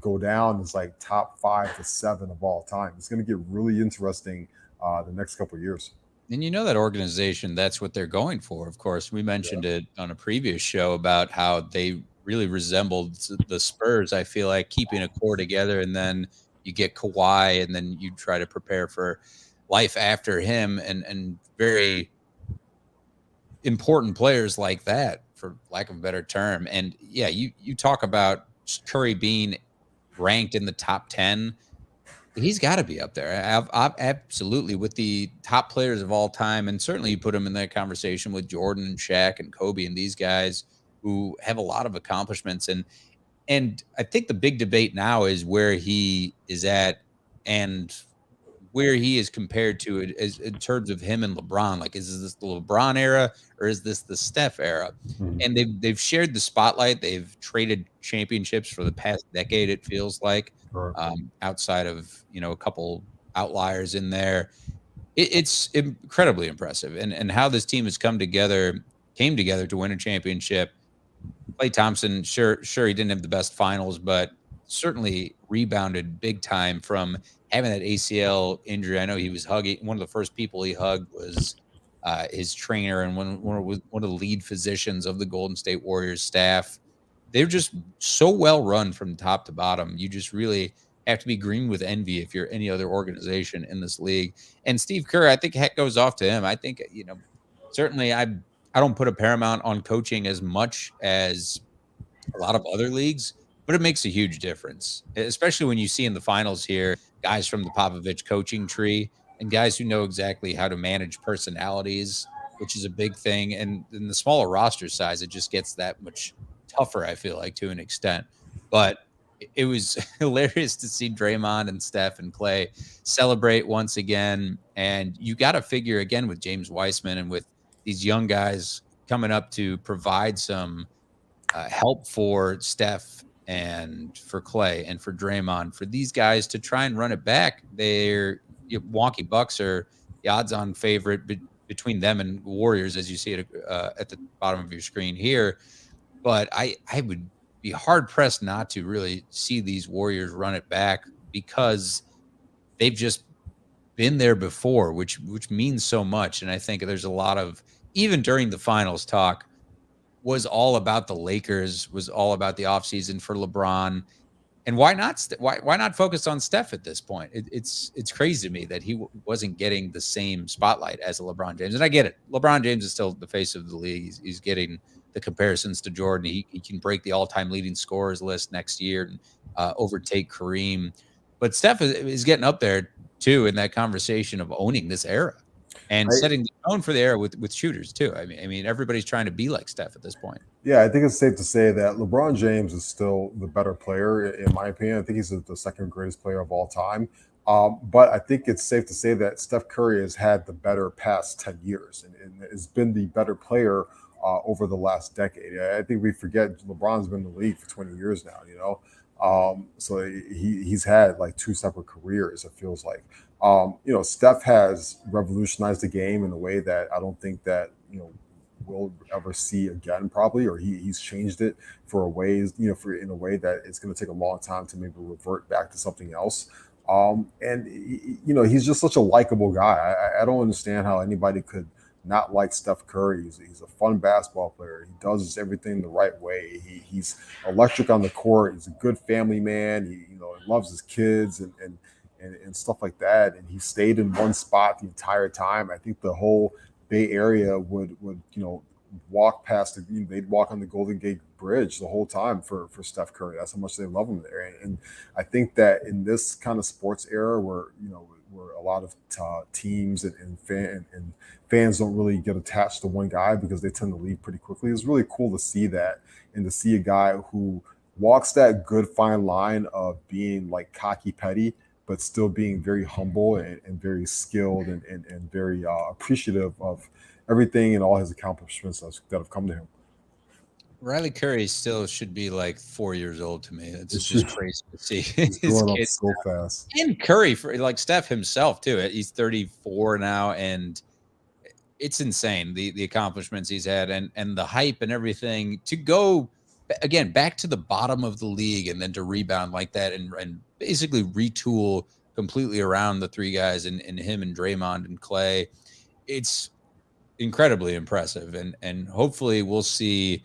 go down as like top 5 to 7 of all time. It's going to get really interesting the next couple of years. And that organization, that's what they're going for. Of course, we mentioned it on a previous show about how they really resembled the Spurs. I feel like keeping a core together, and then you get Kawhi, and then you try to prepare for life after him, and very important players like that, for lack of a better term. And yeah, you talk about Curry being ranked in the top 10. He's got to be up there. I've absolutely with the top players of all time, and certainly you put him in that conversation with Jordan and Shaq and Kobe and these guys who have a lot of accomplishments. And I think the big debate now is where he is at and where he is compared to it is in terms of him and LeBron. Like, is this the LeBron era or is this the Steph era? Mm-hmm. And they've shared the spotlight. They've traded championships for the past decade, it feels like. Sure. Outside of a couple outliers in there, it's incredibly impressive, and how this team has came together to win a championship. Klay Thompson, sure he didn't have the best finals, but certainly rebounded big time from having that ACL injury. I know he was hugging. One of the first people he hugged was his trainer and one of the lead physicians of the Golden State Warriors staff. They're just so well run from top to bottom. You just really have to be green with envy if you're any other organization in this league. And Steve Kerr, I think heck goes off to him. I think, certainly I don't put a paramount on coaching as much as a lot of other leagues, but it makes a huge difference, especially when you see in the finals here, guys from the Popovich coaching tree and guys who know exactly how to manage personalities, which is a big thing. And in the smaller roster size, it just gets that much tougher, I feel like, to an extent. But it was hilarious to see Draymond and Steph and Clay celebrate once again. And you got to figure again with James Weissman and with these young guys coming up to provide some help for Steph and for Clay and for Draymond, for these guys to try and run it back. Wonky Bucks are the odds-on favorite between them and Warriors, as you see it at the bottom of your screen here. But I would be hard pressed not to really see these Warriors run it back, because they've just been there before, which means so much. And I think there's a lot of, even during the finals talk, was all about the Lakers, was all about the offseason for LeBron. And why not? Why not focus on Steph at this point? It's crazy to me that he wasn't getting the same spotlight as a LeBron James. And I get it. LeBron James is still the face of the league. He's getting the comparisons to Jordan. He can break the all-time leading scorers list next year and overtake Kareem. But Steph is getting up there too in that conversation of owning this era and setting the tone for the era with shooters too. I mean, everybody's trying to be like Steph at this point. Yeah, I think it's safe to say that LeBron James is still the better player, in my opinion. I think he's the second greatest player of all time. But I think it's safe to say that Steph Curry has had the better past 10 years and has been the better player over the last decade. I think we forget LeBron's been in the league for 20 years now, you know? So he's had like two separate careers, it feels like. You know, Steph has revolutionized the game in a way that I don't think that, you know, we'll ever see again, probably, or he's changed it for a ways, you know, for in a way that it's going to take a long time to maybe revert back to something else. And you know, he's just such a likable guy. I don't understand how anybody could not like Steph Curry. He's a fun basketball player. He does everything the right way. He's electric on the court. He's a good family man. He, you know, loves his kids and stuff like that. And he stayed in one spot the entire time. I think the whole Bay Area would you know, walk past they'd walk on the Golden Gate Bridge the whole time for Steph Curry. That's how much they love him there. And I think that in this kind of sports era where, you know, where a lot of teams and fans don't really get attached to one guy because they tend to leave pretty quickly, it's really cool to see that, and to see a guy who walks that good fine line of being like cocky petty but still being very humble and very skilled and very appreciative of everything and all his accomplishments that have come to him. Riley Curry still should be like 4 years old to me. It's just crazy to see He's his growing up kids so now. fast. And Curry, for like Steph himself too. He's 34 now, and it's insane the accomplishments he's had and the hype and everything to go again back to the bottom of the league and then to rebound like that and basically retool completely around the three guys and him and Draymond and Clay. It's incredibly impressive, and hopefully we'll see.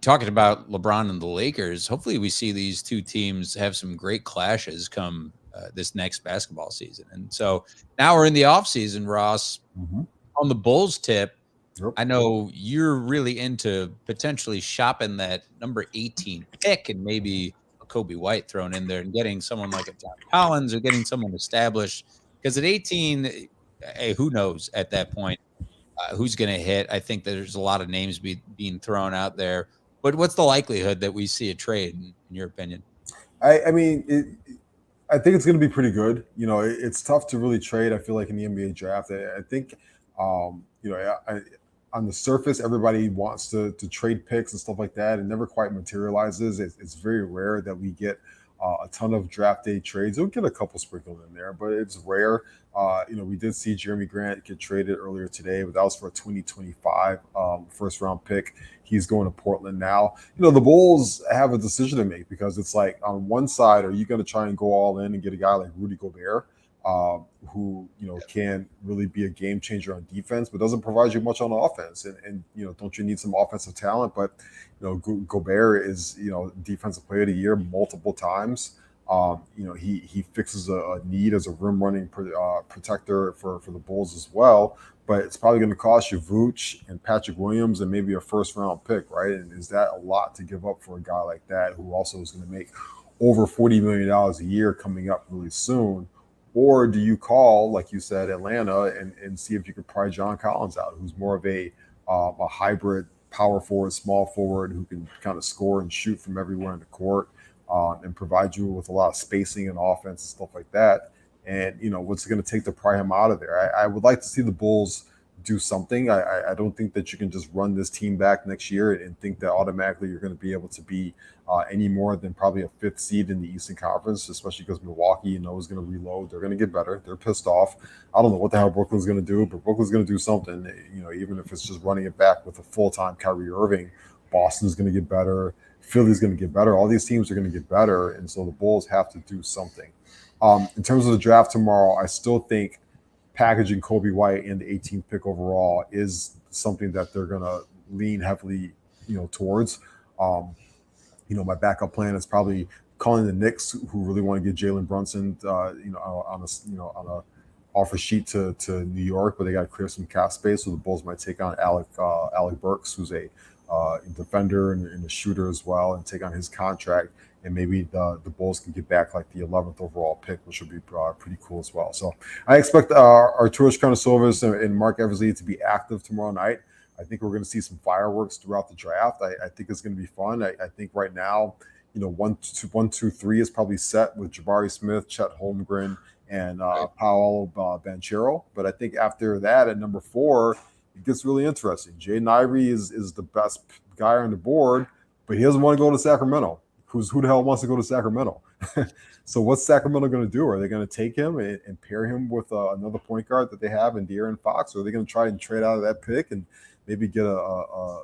Talking about LeBron and the Lakers, hopefully we see these two teams have some great clashes come this next basketball season. And so now we're in the off season, Ross. Mhm. On the Bulls tip, Yep. I know you're really into potentially shopping that number 18 pick and maybe a Kobe White thrown in there and getting someone like a John Collins or getting someone established. Because at 18, hey, who knows at that point who's going to hit? I think there's a lot of names being thrown out there. But what's the likelihood that we see a trade, in your opinion? I mean, I think it's going to be pretty good. You know, it's tough to really trade. I feel like in the NBA draft, I think, you know, on the surface, everybody wants to trade picks and stuff like that. It never quite materializes. It's very rare that we get a ton of draft day trades. We'll get a couple sprinkled in there, but it's rare. You know, we did see Jeremy Grant get traded earlier today, but that was for a 2025 first round pick. He's going to Portland now. You know, the Bulls have a decision to make because it's like on one side, are you going to try and go all in and get a guy like Rudy Gobert, who, you know, can really be a game changer on defense, but doesn't provide you much on offense. And you know, don't you need some offensive talent? But, you know, Gobert is, you know, defensive player of the year multiple times. You know, he fixes a need as a rim running protector for the Bulls as well. But it's probably going to cost you Vooch and Patrick Williams and maybe a first round pick, right? And is that a lot to give up for a guy like that who also is going to make over $40 million a year coming up really soon? Or do you call, like you said, Atlanta and see if you could pry John Collins out, who's more of a hybrid power forward, small forward who can kind of score and shoot from everywhere in the court, and provide you with a lot of spacing and offense and stuff like that. And what's it going to take to pry him out of there? I would like to see the Bulls do something. I don't think that you can just run this team back next year and think that automatically you're going to be able to be any more than probably a fifth seed in the Eastern Conference, especially because Milwaukee, is going to reload. They're going to get better. They're pissed off. I don't know what the hell Brooklyn's going to do, but Brooklyn's going to do something. Even if it's just running it back with a full-time Kyrie Irving, Boston's going to get better. Philly's going to get better. All these teams are going to get better, and so the Bulls have to do something. In terms of the draft tomorrow, I still think packaging Kobe White in the 18th pick overall is something that they're going to lean heavily, towards. My backup plan is probably calling the Knicks, who really want to get Jalen Brunson, on a offer sheet to New York, but they got to clear some cap space. So the Bulls might take on Alec Burks, who's a defender and a shooter as well, and take on his contract. And maybe the Bulls can get back like the 11th overall pick, which would be pretty cool as well. So I expect Arturas Karnisovas and Mark Eversley to be active tomorrow night. I think we're going to see some fireworks throughout the draft. I think it's going to be fun. I think right now, 1, 2, 3 is probably set with Jabari Smith, Chet Holmgren, and Paolo Banchero. But I think after that, at number 4, it gets really interesting. Jaden Ivey is the best guy on the board, but he doesn't want to go to Sacramento. Who the hell wants to go to Sacramento? So what's Sacramento going to do? Are they going to take him and pair him with another point guard that they have in De'Aaron Fox? Or are they going to try and trade out of that pick and maybe get a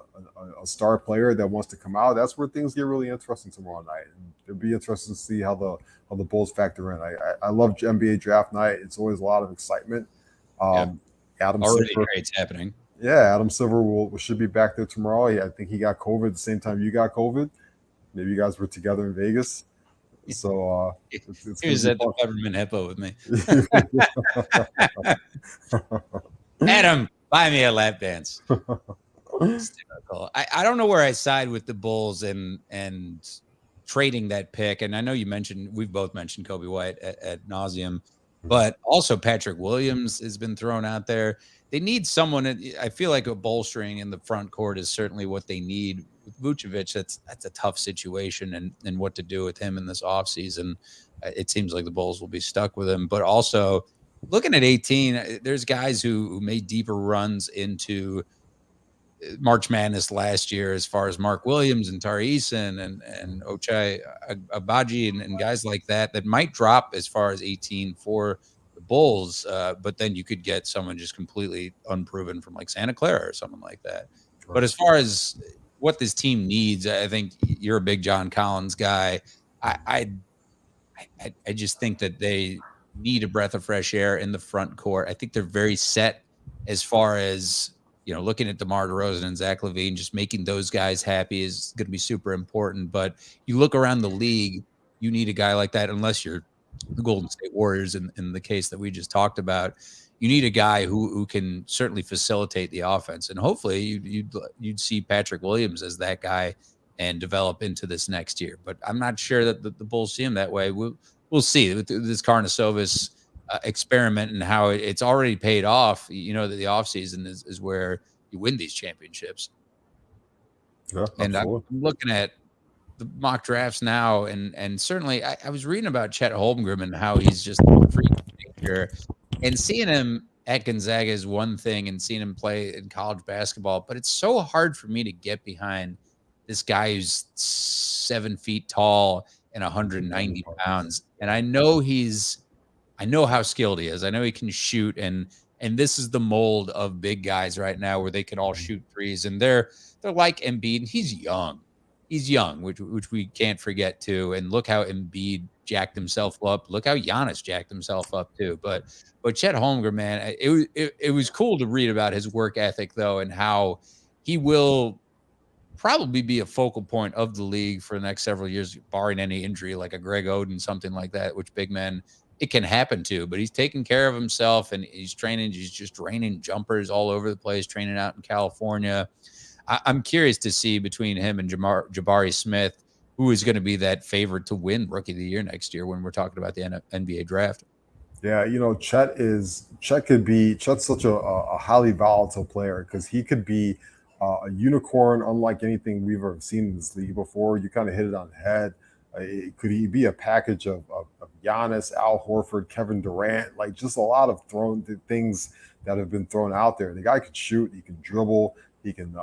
star player that wants to come out? That's where things get really interesting tomorrow night. And it'll be interesting to see how the Bulls factor in. I love NBA draft night. It's always a lot of excitement. Adam already Silver, great's happening. Yeah, Adam Silver should be back there tomorrow. I think he got COVID the same time you got COVID. Maybe you guys were together in Vegas. So it's he was at the Peppermint Hippo with me. Adam, buy me a lap dance. I don't know where I side with the Bulls and trading that pick. And I know we've both mentioned Kobe White at nauseum, but also Patrick Williams has been thrown out there. They need someone. I feel like a bolstering in the front court is certainly what they need. With Vucevic, that's a tough situation, and what to do with him in this offseason. It seems like the Bulls will be stuck with him. But also, looking at 18, there's guys who made deeper runs into March Madness last year, as far as Mark Williams and Tari Eason and Ochai Agbaji and guys like that might drop as far as 18 for the Bulls. But then you could get someone just completely unproven from like Santa Clara or someone like that. Right. But as far as what this team needs, I think you're a big John Collins guy. I just think that they need a breath of fresh air in the front court. I think they're very set as far as, looking at DeMar DeRozan and Zach LaVine, just making those guys happy is going to be super important. But you look around the league, you need a guy like that, unless you're the Golden State Warriors in the case that we just talked about. You need a guy who can certainly facilitate the offense, and hopefully you'd see Patrick Williams as that guy and develop into this next year. But I'm not sure that the Bulls see him that way. We'll see with this Karnisovas experiment and how it's already paid off. That the offseason is where you win these championships. Yeah, and I'm looking at the mock drafts now, and certainly I was reading about Chet Holmgren and how he's just a freak figure. And seeing him at Gonzaga is one thing, and seeing him play in college basketball, but it's so hard for me to get behind this guy who's 7 feet tall and 190 pounds. And I know how skilled he is. I know he can shoot, and this is the mold of big guys right now where they can all shoot threes, and they're like Embiid, and he's young. He's young, which we can't forget too. And look how Embiid jacked himself up. Look how Giannis jacked himself up too. But Chet Holmgren, man, it was cool to read about his work ethic though, and how he will probably be a focal point of the league for the next several years, barring any injury like a Greg Oden, something like that, which big men it can happen to. But he's taking care of himself, and he's training. He's just raining jumpers all over the place, training out in California. I'm curious to see between him and Jabari Smith, who is going to be that favorite to win Rookie of the Year next year when we're talking about the NBA draft. Yeah, Chet's such a highly volatile player because he could be a unicorn unlike anything we've ever seen in this league before. You kind of hit it on the head. Could he be a package of Giannis, Al Horford, Kevin Durant, like just a lot of things that have been thrown out there. The guy could shoot, he can dribble, he can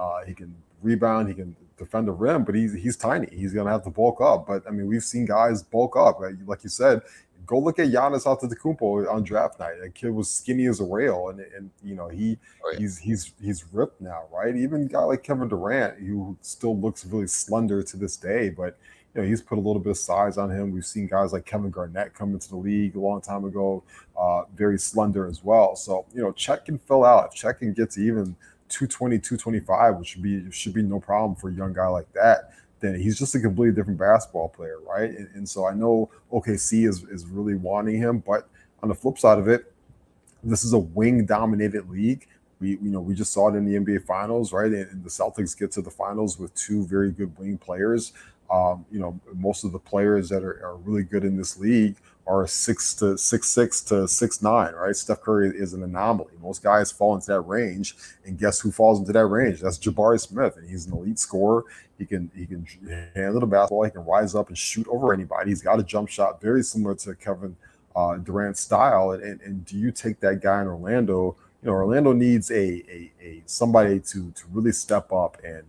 rebound, he can defend the rim, but he's tiny. He's gonna have to bulk up. But I mean, we've seen guys bulk up, right? Like you said, go look at Giannis Antetokounmpo on draft night. That kid was skinny as a rail, and Oh, yeah. he's ripped now, right? Even a guy like Kevin Durant, who still looks really slender to this day, but he's put a little bit of size on him. We've seen guys like Kevin Garnett come into the league a long time ago, very slender as well. So Chet can fill out. If Chet can get to even 220, 225, which should be no problem for a young guy like that, then he's just a completely different basketball player, right? And so I know OKC is really wanting him, but on the flip side of it, this is a wing dominated league. We just saw it in the NBA Finals, right? And the Celtics get to the finals with two very good wing players. Most of the players that are really good in this league are 6'6" to 6'9", right? Steph Curry is an anomaly. Most guys fall into that range, and guess who falls into that range? That's Jabari Smith, and he's an elite scorer. He can handle the basketball. He can rise up and shoot over anybody. He's got a jump shot very similar to Kevin Durant's style. And do you take that guy in Orlando? Orlando needs a somebody to really step up and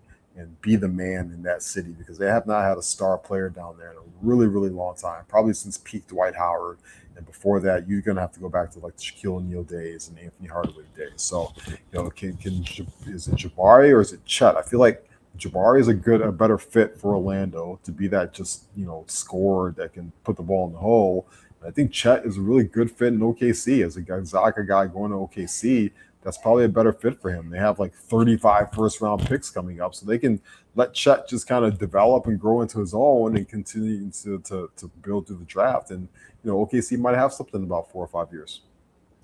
be the man in that city, because they have not had a star player down there in a really, really long time, probably since peak Dwight Howard. And before that, you're going to have to go back to like the Shaquille O'Neal days and Anthony Hardaway days. So, is it Jabari or is it Chet? I feel like Jabari is a better fit for Orlando to be that just, scorer that can put the ball in the hole. And I think Chet is a really good fit in OKC as a Gonzaga guy going to OKC. That's probably a better fit for him. They have like 35 first-round picks coming up, so they can let Chet just kind of develop and grow into his own and continue to build through the draft. And OKC might have something in about 4 or 5 years.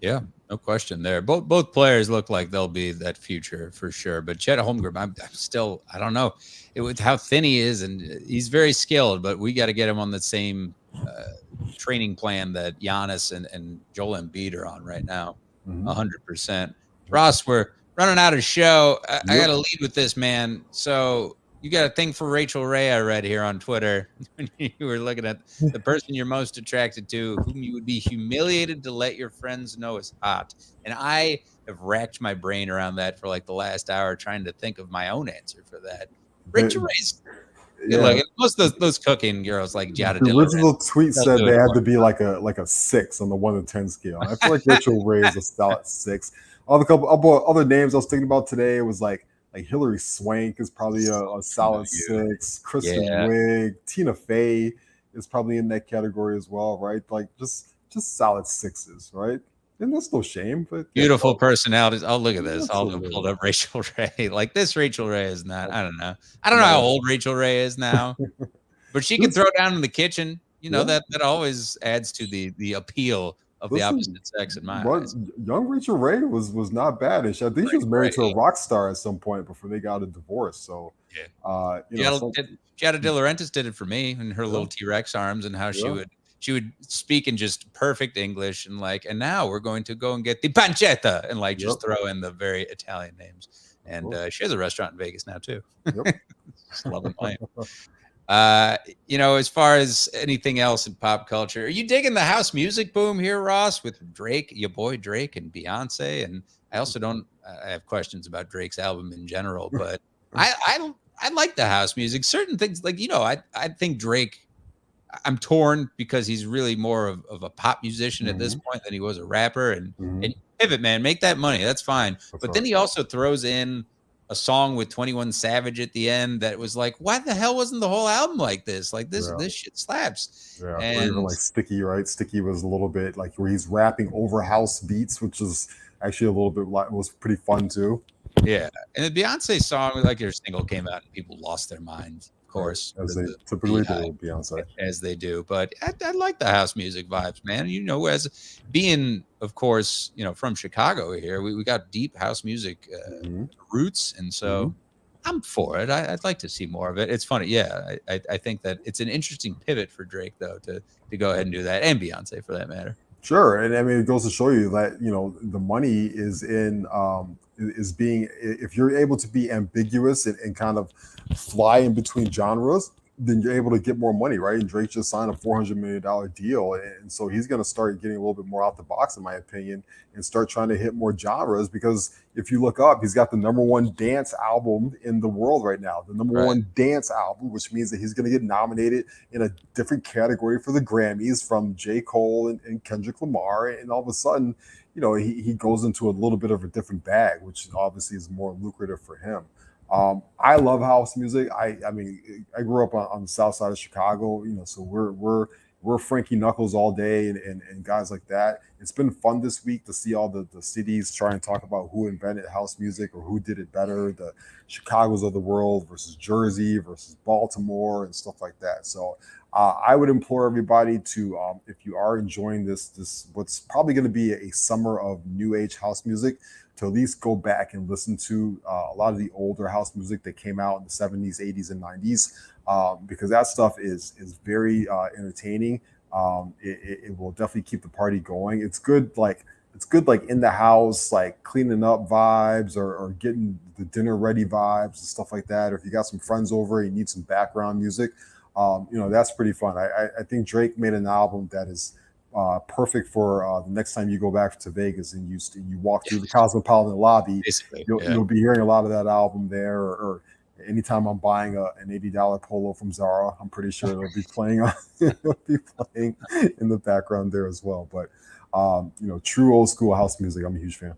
Yeah, no question there. Both players look like they'll be that future for sure. But Chet Holmgren, I'm still, I don't know, with how thin he is, and he's very skilled, but we got to get him on the same training plan that Giannis and Joel Embiid are on right now, 100%. Ross, we're running out of show. I got to lead with this, man. So you got a thing for Rachel Ray, I read here on Twitter. When you were looking at the person you're most attracted to, whom you would be humiliated to let your friends know is hot. And I have racked my brain around that for like the last hour trying to think of my own answer for that. Rachel Ray's look, most of those cooking girls like Giada The original tweet said they had to be like a 6 on the 1 to 10 scale. I feel like Rachel Ray is a solid 6. A couple other names I was thinking about today was like Hillary Swank is probably a solid 6. Kristen Wiig, Tina Fey is probably in that category as well, right? Like just solid 6s, right? And that's no shame. But beautiful personalities. Oh, look at this. I'll pulled up Rachel Ray. Like this Rachel Ray is not, I don't know how old Rachel Ray is now, but she can throw down in the kitchen. That always adds to the appeal of the opposite sex in my eyes. Young Rachel Ray was not bad. I think she was married to a rock star at some point before they got a divorce. So Giada De Laurentiis did it for me in her little T-Rex arms, and how she would speak in just perfect English and and now we're going to go and get the pancetta and just throw in the very Italian names. And she has a restaurant in Vegas now too. Just love the plane. As far as anything else in pop culture, are you digging the house music boom here, Ross, with Drake, your boy Drake, and Beyonce? And I also I have questions about Drake's album in general, but I like the house music. Certain things I think Drake, I'm torn because he's really more of a pop musician at this point than he was a rapper. And pivot, man, make that money. That's fine. But then he also throws in a song with 21 Savage at the end that was like, why the hell wasn't the whole album like this? Like this shit slaps. Yeah, or even like Sticky, right? Sticky was a little bit like where he's rapping over house beats, which is actually a little bit was pretty fun too. Yeah, and the Beyonce song, like her single came out and people lost their minds, of course, as they typically do, Beyonce, as they do. But I like the house music vibes, man. As being, of course, from Chicago here, we got deep house music roots, and so I'm for it. I'd like to see more of it. It's funny, yeah. I think that it's an interesting pivot for Drake though to go ahead and do that, and Beyonce for that matter. Sure, and I mean it goes to show you that the money is in is being, if you're able to be ambiguous and kind of fly in between genres, then you're able to get more money, right? And Drake just signed a $400 million deal, and so he's going to start getting a little bit more out the box, in my opinion, and start trying to hit more genres. Because if you look up, he's got the #1 dance album in the world right now, the number Right. one dance album, which means that he's going to get nominated in a different category for the Grammys from J. Cole and Kendrick Lamar, and all of a sudden, he goes into a little bit of a different bag, which obviously is more lucrative for him. I love house music. I mean, I grew up on the south side of Chicago, so we're Frankie Knuckles all day and guys like that. It's been fun this week to see all the cities try and talk about who invented house music or who did it better. The Chicagos of the world versus Jersey versus Baltimore and stuff like that. So I would implore everybody to, if you are enjoying this what's probably going to be a summer of new age house music, to at least go back and listen to a lot of the older house music that came out in the 70s, 80s, and 90s, because that stuff is very entertaining. It will definitely keep the party going. It's good, like in the house, like cleaning up vibes or getting the dinner ready vibes and stuff like that. Or if you got some friends over, you need some background music. That's pretty fun. I think Drake made an album that is perfect for the next time you go back to Vegas and you walk through the Cosmopolitan lobby. Basically, You'll be hearing a lot of that album there, or anytime I'm buying an $80 polo from Zara, I'm pretty sure it'll be playing it'll be playing in the background there as well. But true old school house music, I'm a huge fan.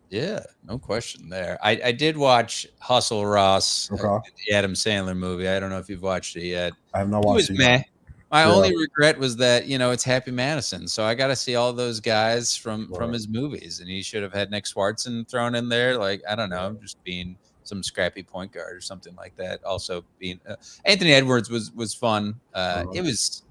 Yeah, no question there. I did watch Hustle Ross, Okay. the Adam Sandler movie. I don't know if you've watched it yet. I have not It watched was it meh. yet. My Yeah. only regret was that it's Happy Madison, so I got to see all those guys from Right. his movies, and he should have had Nick Swartzen thrown in there. Like, I don't know, just being some scrappy point guard or something like that. Also, being Anthony Edwards was fun. It was,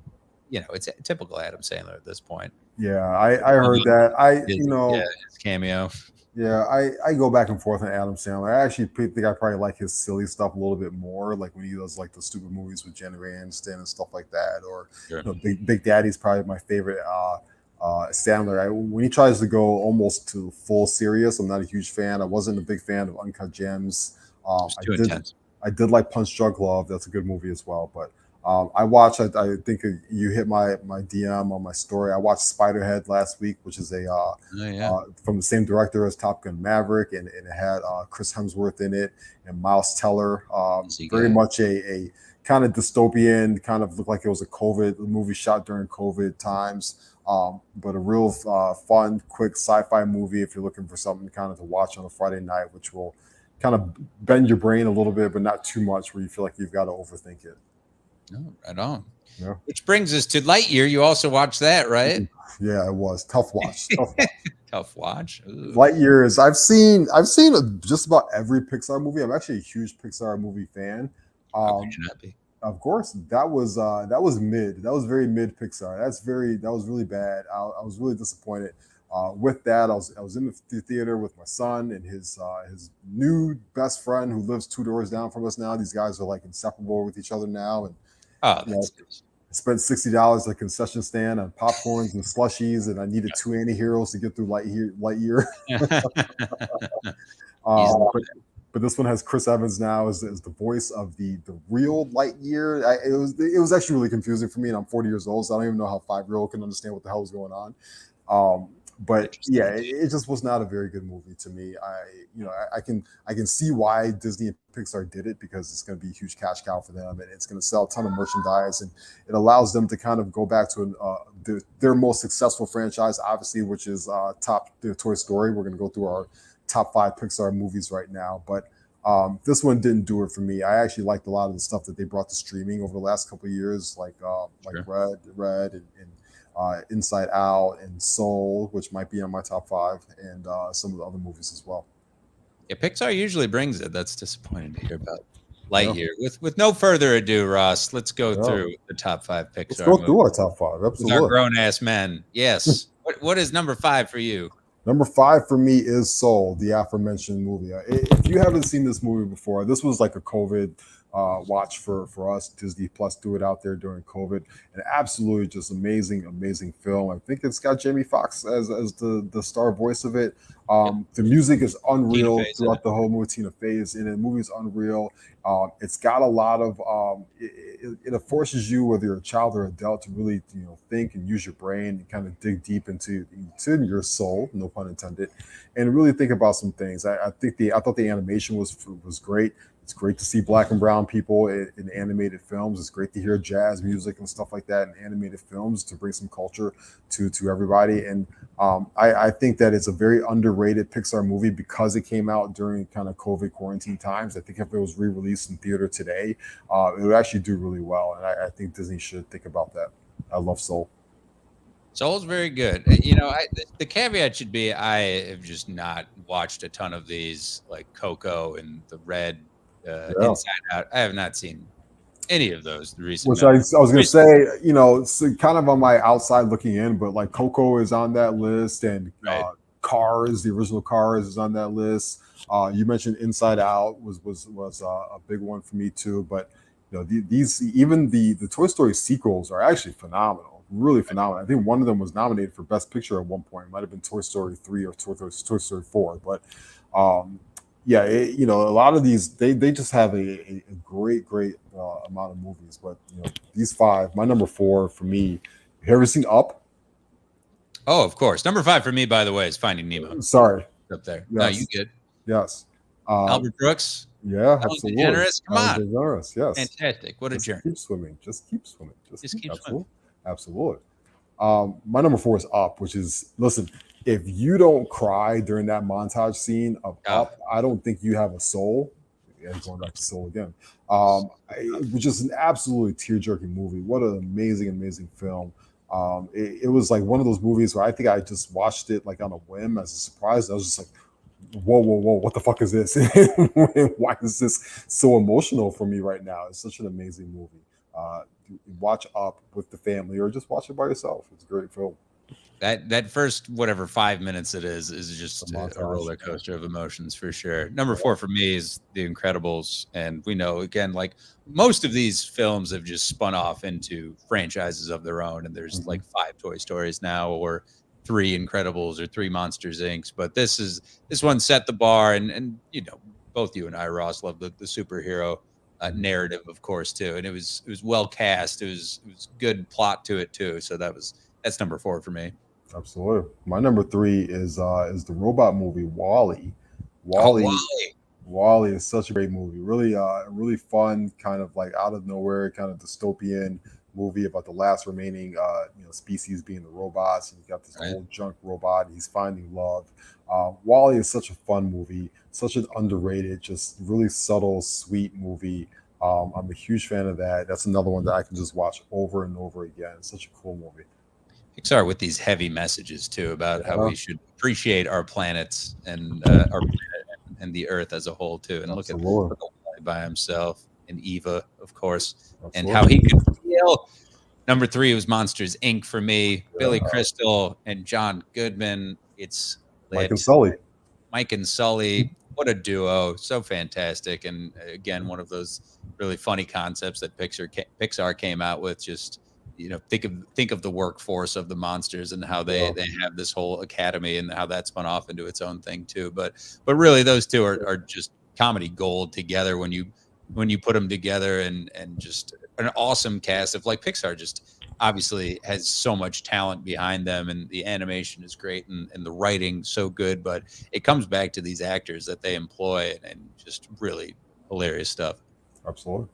it's a typical Adam Sandler at this point. Yeah, I heard that. His cameo. Yeah, I go back and forth on Adam Sandler. I actually think I probably like his silly stuff a little bit more, like when he does like the stupid movies with Jennifer Aniston and stuff like that. Or Sure. Big Daddy's probably my favorite Sandler. When he tries to go almost to full serious, I'm not a huge fan. I wasn't a big fan of Uncut Gems. It's too intense. I did like Punch Drunk Love. That's a good movie as well. But I watched. I think you hit my DM on my story. I watched Spiderhead last week, which is from the same director as Top Gun Maverick, and it had Chris Hemsworth in it and Miles Teller. Very much a kind of dystopian, kind of looked like it was a movie shot during COVID times. But a real fun, quick sci-fi movie if you're looking for something kind of to watch on a Friday night, which will kind of bend your brain a little bit, but not too much where you feel like you've got to overthink it. No, right on. Yeah. Which brings us to Lightyear. You also watched that, right? Yeah, it was tough watch. Tough watch. Ooh. Lightyear is I've seen just about every Pixar movie. I'm actually a huge Pixar movie fan. How could you not be? Of course, that was mid. That was very mid Pixar. That was really bad. I was really disappointed with that. I was in the theater with my son and his new best friend who lives 2 doors down from us now. These guys are like inseparable with each other now, and I spent $60 at a concession stand on popcorns and slushies, and I needed 2 anti-heroes to get through Lightyear. But this one has Chris Evans now as the voice of the real Lightyear. It was actually really confusing for me, and I'm 40 years old, so I don't even know how a 5-year-old can understand what the hell is going on. But yeah, it just was not a very good movie to me. I can see why Disney and Pixar did it, because it's going to be a huge cash cow for them, and it's going to sell a ton of merchandise, and it allows them to kind of go back to their most successful franchise, obviously, which is Toy Story. We're going to go through our top 5 Pixar movies right now, but this one didn't do it for me. I actually liked a lot of the stuff that they brought to streaming over the last couple of years, like Red and Inside Out and Soul, which might be on my top 5, and some of the other movies as well. Yeah, Pixar usually brings it. That's disappointing to hear about Lightyear. Yeah. With no further ado, Ross, let's go through the top 5 Pixar movies. Let's go through our top 5. Absolutely. With our grown-ass men. Yes. What is number 5 for you? Number 5 for me is Soul, the aforementioned movie. If you haven't seen this movie before, this was like a COVID watch for us. Disney Plus threw it out there during COVID, and absolutely just amazing film. I think it's got Jamie Foxx as the star voice of it. Yep. The music is Tina unreal Fey's in throughout it. the whole movie. Tina Fey is in it. The movie is unreal. It's got a lot of it forces you, whether you're a child or adult, to really think and use your brain and kind of dig deep into your soul, no pun intended, and really think about some things. I thought the animation was great. It's great to see black and brown people in animated films. It's great to hear jazz music and stuff like that in animated films to bring some culture to everybody. And I think that it's a very underrated Pixar movie because it came out during kind of COVID quarantine times. I think if it was re-released in theater today, it would actually do really well. And I think Disney should think about that. I love Soul. Soul's very good. The caveat should be I have just not watched a ton of these, like Coco and The Red, Inside Out. I have not seen any of those recent. Which I was going to say, it's kind of on my outside looking in, but like Coco is on that list, and Right. Cars, the original Cars, is on that list. You mentioned Inside Out was a big one for me too. But these even the Toy Story sequels are actually phenomenal, really phenomenal. I think one of them was nominated for Best Picture at one point. It might have been Toy Story 3 or Toy Story 4, but yeah, a lot of these they just have a great amount of movies. But these five, my number 4 for me. Have you ever seen Up? Oh, of course. Number 5 for me, by the way, is Finding Nemo. Sorry, Up there. Yes. No, you good. Yes. Albert Brooks. Yeah, Ellen absolutely. DeGeneres, come Ellen on. DeGeneres, yes. Fantastic. What a Just journey. keep swimming. Just keep swimming. Just keep absolutely. Absolutely. My number 4 is Up, which is, listen, if you don't cry during that montage scene of Up, I don't think you have a soul. Yeah, going back to Soul again. It was just an absolutely tear-jerking movie. What an amazing film. It was like one of those movies where I think I just watched it like on a whim as a surprise. I was just like, whoa, what the fuck is this? Why is this so emotional for me right now? It's such an amazing movie. Watch Up with the family or just watch it by yourself. It's a great film. That first 5 minutes it is just a roller coaster of emotions for sure. Number 4 for me is The Incredibles, and we know again, like most of these films have just spun off into franchises of their own, and there's like 5 Toy Stories now, or 3 Incredibles, or 3 Monsters Inc. But this one set the bar, and both you and I, Ross, love the superhero narrative, of course, too, and it was well cast. It was good plot to it too. So that's number 4 for me. Absolutely. My number 3 is the robot movie WALL-E. WALL-E is such a great movie. Really fun, kind of like out of nowhere, kind of dystopian movie about the last remaining species being the robots. And you got this old junk robot. And he's finding love. WALL-E is such a fun movie, such an underrated, just really subtle, sweet movie. I'm a huge fan of that. That's another one that I can just watch over and over again. It's such a cool movie. Pixar with these heavy messages too about how we should appreciate our planets and our planet and the Earth as a whole too. And look at Wally by himself and Eva, of course, and how he could feel. Number 3 was Monsters Inc. for me. Billy Crystal and John Goodman. It's Mike and Sully. Mike and Sully. What a duo. So fantastic. And again, one of those really funny concepts that Pixar came out with. Just think of the workforce of the monsters and how they have this whole academy and how that spun off into its own thing too. But really those two are just comedy gold together when you put them together, and just an awesome cast of, like, Pixar just obviously has so much talent behind them, and the animation is great and the writing so good, but it comes back to these actors that they employ and just really hilarious stuff. Absolutely.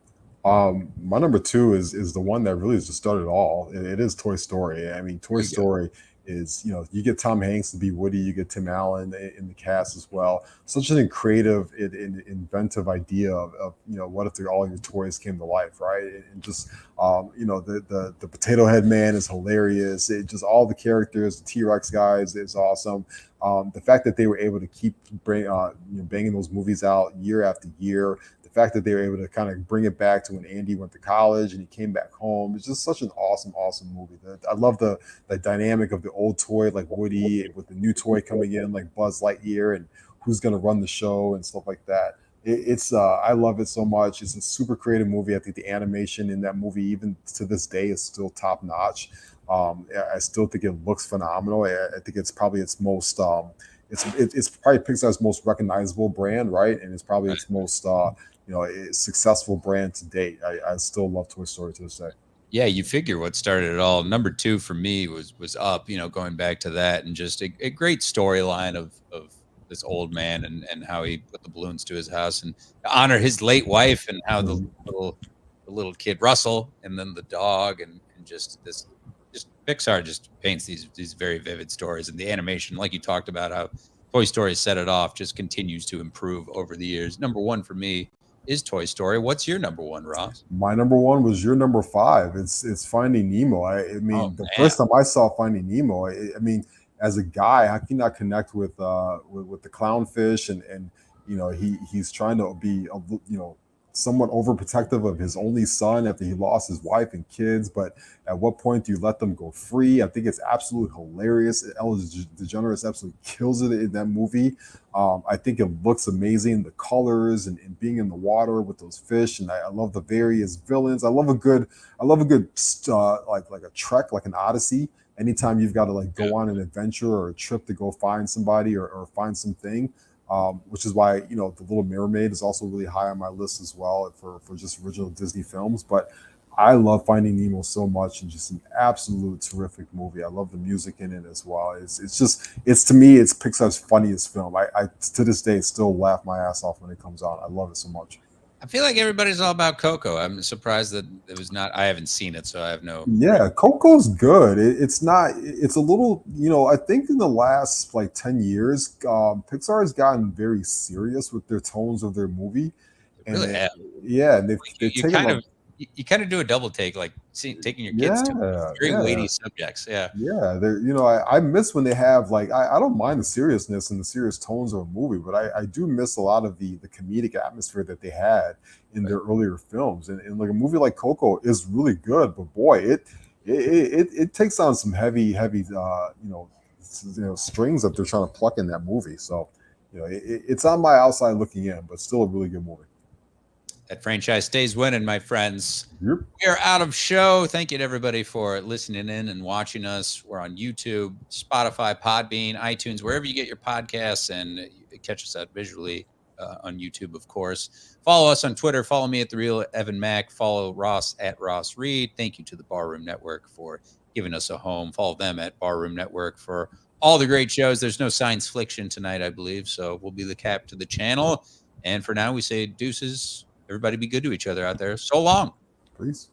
My number 2 is the one that really just started it all. It is Toy Story. I mean, Toy Story is, you get Tom Hanks to be Woody, you get Tim Allen in the cast as well. Such an creative, inventive idea of what if all your toys came to life, right? And just the Potato Head Man is hilarious. It just, all the characters, the T-Rex guys is awesome. The fact that they were able to keep banging those movies out year after year. The fact that they were able to kind of bring it back to when Andy went to college and he came back home. It's just such an awesome movie. I love the dynamic of the old toy like Woody with the new toy coming in like Buzz Lightyear, and who's going to run the show and stuff like that. It's I love it so much. It's a super creative movie. I think the animation in that movie, even to this day, is still top notch. I still think it looks phenomenal. I think it's probably its most it's probably Pixar's most recognizable brand, right? And it's probably its most successful brand to date. I still love Toy Story to this day. Yeah, you figure what started it all. Number two for me was Up. Going back to that, and just a great storyline of this old man and how he put the balloons to his house and honor his late wife, and how the little kid Russell, and then the dog, and just Pixar just paints these very vivid stories, and the animation, like you talked about, how Toy Story set it off, just continues to improve over the years. Number one for me is Toy Story. What's your number one, Ross? My number one was your number five. It's Finding Nemo. The first time I saw Finding Nemo, I mean, as a guy, how can you not connect with the clownfish, and he's trying to be somewhat overprotective of his only son after he lost his wife and kids, but at what point do you let them go free? I think it's absolutely hilarious. Ellen DeGeneres absolutely kills it in that movie. I think it looks amazing, the colors and being in the water with those fish, and I love the various villains. I love a good like a trek, like an Odyssey. Anytime you've got to go on an adventure or a trip to go find somebody or find something, which is why The Little Mermaid is also really high on my list as well for just original Disney films. But I love Finding Nemo so much, and just an absolute terrific movie. I love the music in it as well. It's to me, it's Pixar's funniest film. I to this day still laugh my ass off when it comes out. I love it so much. I feel like everybody's all about Coco. I'm surprised that it was not. I haven't seen it, so I have no. Yeah, Coco's good. It's not. It's a little. I think in the last 10 years, Pixar has gotten very serious with their tones of their movie. Really have. Yeah, and they've taken you kind of do a double take, taking your kids to very weighty subjects. Yeah. I miss when they have I don't mind the seriousness and the serious tones of a movie, but I do miss a lot of the comedic atmosphere that they had in their earlier films. And a movie like Coco is really good, but boy, it takes on some heavy strings that they're trying to pluck in that movie. So it's on my outside looking in, but still a really good movie. That franchise stays winning, my friends. Yep. We are out of show. Thank you to everybody for listening in and watching us. We're on YouTube, Spotify, Podbean, iTunes, wherever you get your podcasts, and you catch us out visually on YouTube, of course. Follow us on Twitter. Follow me at The Real Evan Mack. Follow Ross at Ross Read. Thank you to the Barroom Network for giving us a home. Follow them at Barroom Network for all the great shows. There's no science fiction tonight, I believe, so we'll be the cap to the channel. And for now, we say deuces. Everybody be good to each other out there. So long. Peace.